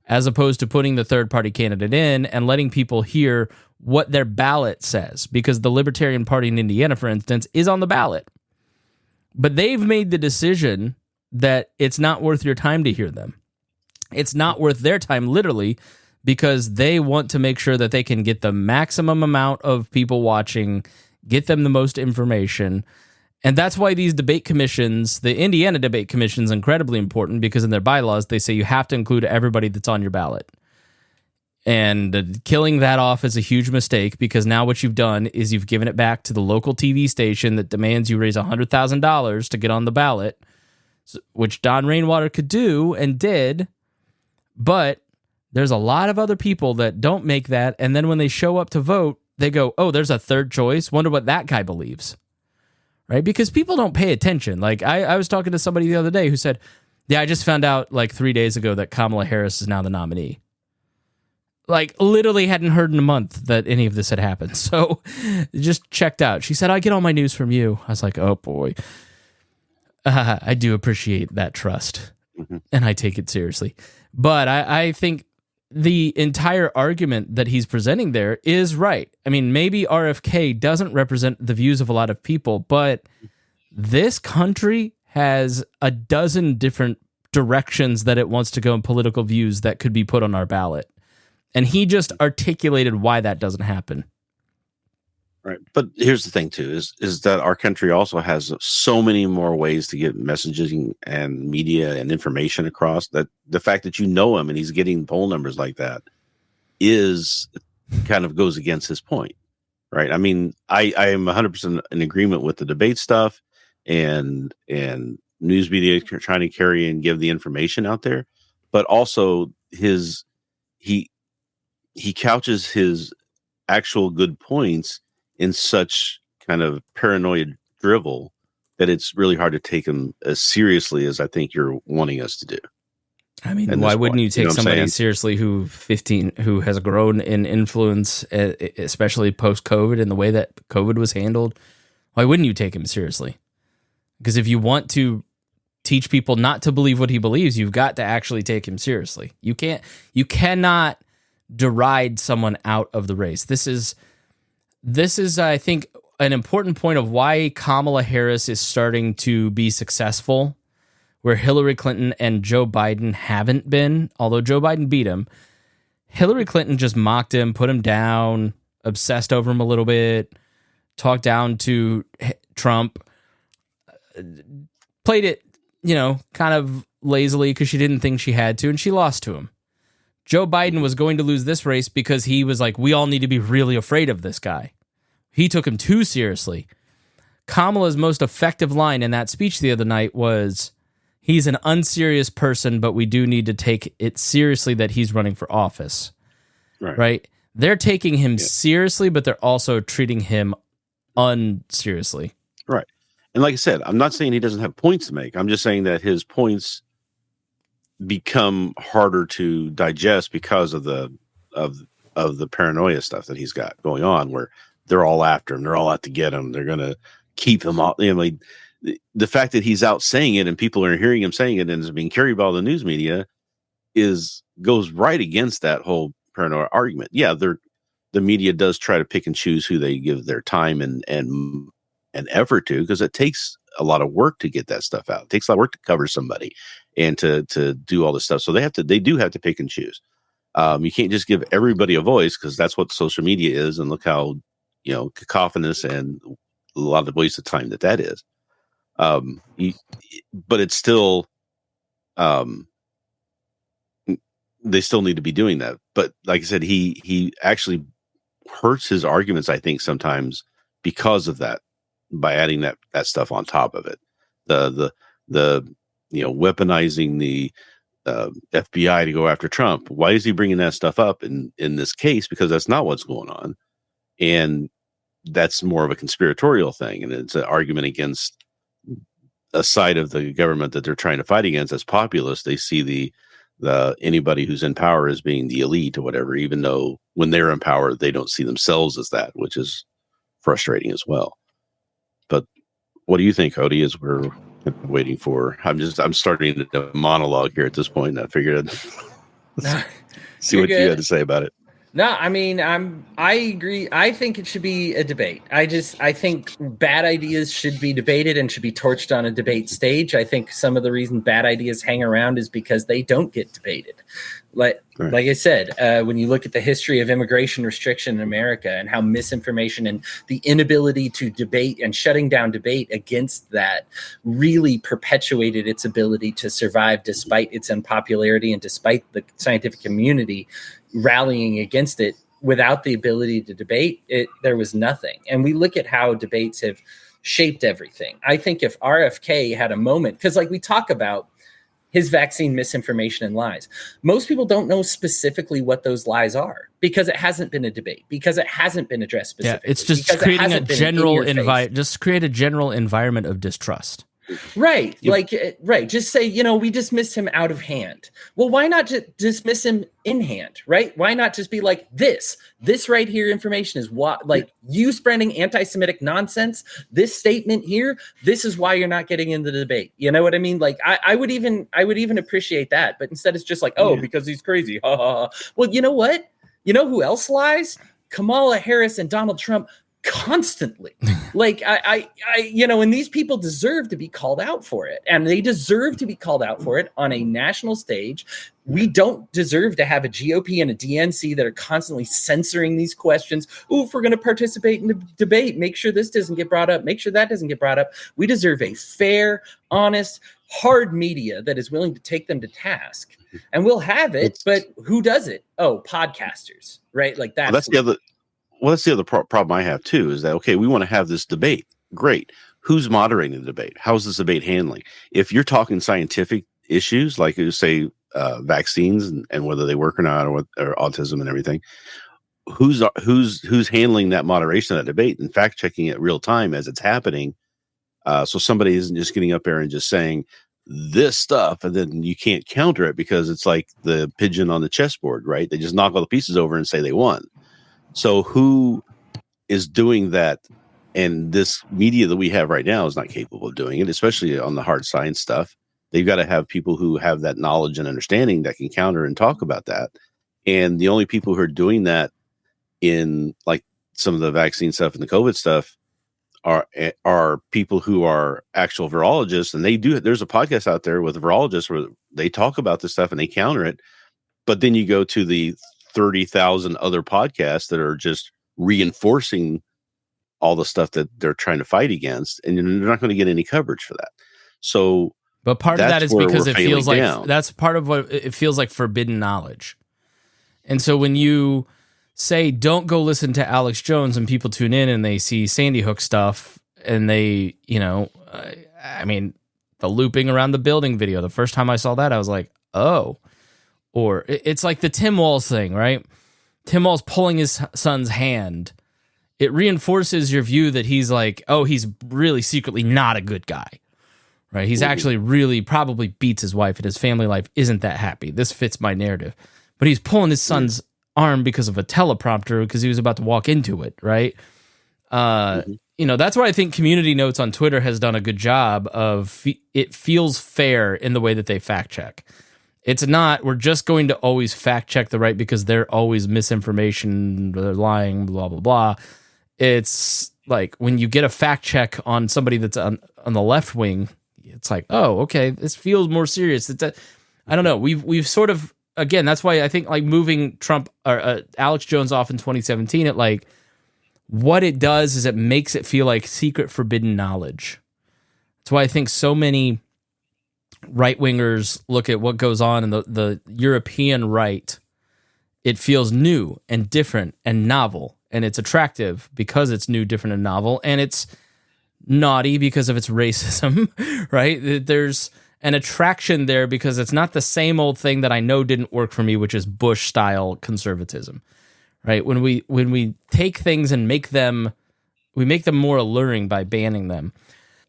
as opposed to putting the third-party candidate in and letting people hear what their ballot says, because the Libertarian Party in Indiana, for instance, is on the ballot. But they've made the decision that it's not worth your time to hear them. It's not worth their time, literally, because they want to make sure that they can get the maximum amount of people watching, get them the most information. And that's why these debate commissions, the Indiana debate commission, is incredibly important, because in their bylaws, they say you have to include everybody that's on your ballot. And killing that off is a huge mistake, because now what you've done is you've given it back to the local TV station that demands you raise $100,000 to get on the ballot, which Don Rainwater could do and did. But there's a lot of other people that don't make that. And then when they show up to vote, they go, oh, there's a third choice. Wonder what that guy believes. Right? Because people don't pay attention. Like I was talking to somebody the other day who said, yeah, I just found out like 3 days ago that Kamala Harris is now the nominee. Like literally hadn't heard in a month that any of this had happened. So just checked out. She said, I get all my news from you. I was like, oh boy. I do appreciate that trust. Mm-hmm. And I take it seriously. But I think the entire argument that he's presenting there is right. I mean, maybe RFK doesn't represent the views of a lot of people, but this country has a dozen different directions that it wants to go in political views that could be put on our ballot. And he just articulated why that doesn't happen. Right. But here's the thing, too, is that our country also has so many more ways to get messaging and media and information across, that the fact that you know him and he's getting poll numbers like that is kind of goes against his point. Right. I mean, I am 100% in agreement with the debate stuff and news media trying to carry and give the information out there. But also he couches his actual good points in such kind of paranoid drivel that it's really hard to take him as seriously as I think you're wanting us to do. I mean, why wouldn't you take somebody seriously who has grown in influence, especially post-COVID and the way that COVID was handled? Why wouldn't you take him seriously? Because if you want to teach people not to believe what he believes, you've got to actually take him seriously. You cannot deride someone out of the race. This is, I think, an important point of why Kamala Harris is starting to be successful, where Hillary Clinton and Joe Biden haven't been. Although Joe Biden beat him, Hillary Clinton just mocked him, put him down, obsessed over him a little bit, talked down to Trump, played it, kind of lazily because she didn't think she had to, and she lost to him. Joe Biden was going to lose this race because he was like, we all need to be really afraid of this guy. He took him too seriously. Kamala's most effective line in that speech the other night was, he's an unserious person, but we do need to take it seriously that he's running for office. Right? They're taking him seriously, but they're also treating him unseriously. Right. And like I said, I'm not saying he doesn't have points to make. I'm just saying that his points become harder to digest because of the paranoia stuff that he's got going on, where they're all after him, they're all out to get him, they're going to keep him out. The fact that he's out saying it and people are hearing him saying it and is being carried by all the news media goes right against that whole paranoia argument. Yeah, the media does try to pick and choose who they give their time and effort to, because it takes a lot of work to get that stuff out. It takes a lot of work to cover somebody and to do all this stuff. So they do have to pick and choose. You can't just give everybody a voice, because that's what social media is. And look how, cacophonous and a lot of waste of time that is. But it's still, they still need to be doing that. But like I said, he actually hurts his arguments, I think, sometimes because of that, by adding that stuff on top of it. The weaponizing the FBI to go after Trump. Why is he bringing that stuff up in this case? Because that's not what's going on. And that's more of a conspiratorial thing. And it's an argument against a side of the government that they're trying to fight against as populist. They see the anybody who's in power as being the elite or whatever, even though when they're in power, they don't see themselves as that, which is frustrating as well. But what do you think, Hodey, as we're waiting for? I'm starting a monologue here at this point. And I figured I'd see what you had to say about it. No, I mean, I agree. I think it should be a debate. I think bad ideas should be debated and should be torched on a debate stage. I think some of the reason bad ideas hang around is because they don't get debated. Like I said, when you look at the history of immigration restriction in America and how misinformation and the inability to debate and shutting down debate against that really perpetuated its ability to survive despite its unpopularity and despite the scientific community rallying against it. Without the ability to debate it, there was nothing. And we look at how debates have shaped everything. I think if RFK had a moment, because like we talk about his vaccine misinformation and lies, most people don't know specifically what those lies are because it hasn't been a debate, because it hasn't been addressed specifically. Yeah, it's just creating a general just create a general environment of distrust. Right. Right. Just say, we dismissed him out of hand. Well, why not just dismiss him in hand? Right. Why not just be like this right here information is what, like you spreading anti-Semitic nonsense, this statement here, this is why you're not getting into the debate. You know what I mean? Like I would even appreciate that. But instead it's just like, because he's crazy. Well, you know what? You know who else lies? Kamala Harris and Donald Trump constantly. Like and these people deserve to be called out for it, and they deserve to be called out for it on a national stage. We don't deserve to have a GOP and a DNC that are constantly censoring these questions. If we're going to participate in the debate, make sure this doesn't get brought up, make sure that doesn't get brought up. We deserve a fair, honest, hard media that is willing to take them to task, and we'll have it. But who does it? Podcasters, right? Like that. That's the other problem I have too, is that, okay, we want to have this debate. Great. Who's moderating the debate? How's this debate handling? If you're talking scientific issues, like you say, vaccines and whether they work or not, or autism and everything, who's handling that moderation of that debate and fact checking it real time as it's happening? So somebody isn't just getting up there and just saying this stuff, and then you can't counter it because it's like the pigeon on the chessboard, right? They just knock all the pieces over and say they won. So who is doing that? And this media that we have right now is not capable of doing it, especially on the hard science stuff. They've got to have people who have that knowledge and understanding that can counter and talk about that. And the only people who are doing that in like some of the vaccine stuff and the COVID stuff are people who are actual virologists. And there's a podcast out there with virologists where they talk about this stuff and they counter it. But then you go to the 30,000 other podcasts that are just reinforcing all the stuff that they're trying to fight against, and they're not going to get any coverage for that. So, but part of that is because it feels like that's part of what it feels like, forbidden knowledge. And so when you say don't go listen to Alex Jones, and people tune in and they see Sandy Hook stuff, and they, I mean, the looping around the building video. The first time I saw that, I was like, oh. Or it's like the Tim Walz thing, right? Tim Walz pulling his son's hand. It reinforces your view that he's like, he's really secretly not a good guy, right? He's actually really probably beats his wife, and his family life isn't that happy. This fits my narrative. But he's pulling his son's arm because of a teleprompter because he was about to walk into it, right? That's why I think Community Notes on Twitter has done a good job of it feels fair in the way that they fact check. It's not, we're just going to always fact check the right because they're always misinformation, they're lying, blah, blah, blah. It's like when you get a fact check on somebody that's on the left wing, it's like, oh, okay, this feels more serious. I don't know. We've sort of, again, that's why I think like moving Trump or Alex Jones off in 2017, what it does is it makes it feel like secret forbidden knowledge. That's why I think so many right-wingers look at what goes on in the European right. It feels new and different and novel, and it's attractive because it's new, different, and novel, and it's naughty because of its racism, right? There's an attraction there because it's not the same old thing that I know didn't work for me, which is Bush-style conservatism, right? When we take things and make them more alluring by banning them.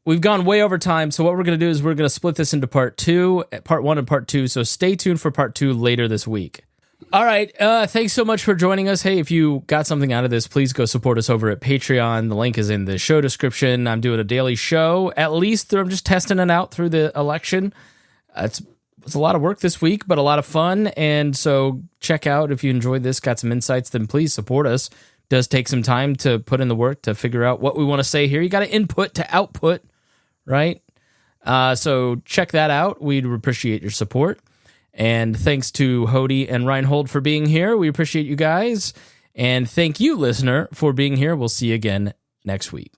We've gone way over time, so what we're going to do is we're going to split this into part 1 and part 2, so stay tuned for part 2 later this week. All right, thanks so much for joining us. Hey, if you got something out of this, please go support us over at Patreon. The link is in the show description. I'm doing a daily show, at least I'm just testing it out through the election. It's was a lot of work this week, but a lot of fun. And so check out if you enjoyed this, got some insights, then please support us. It does take some time to put in the work to figure out what we want to say here. You got to input to output, right? So check that out. We'd appreciate your support. And thanks to Hodey and Rhinehold for being here. We appreciate you guys. And thank you, listener, for being here. We'll see you again next week.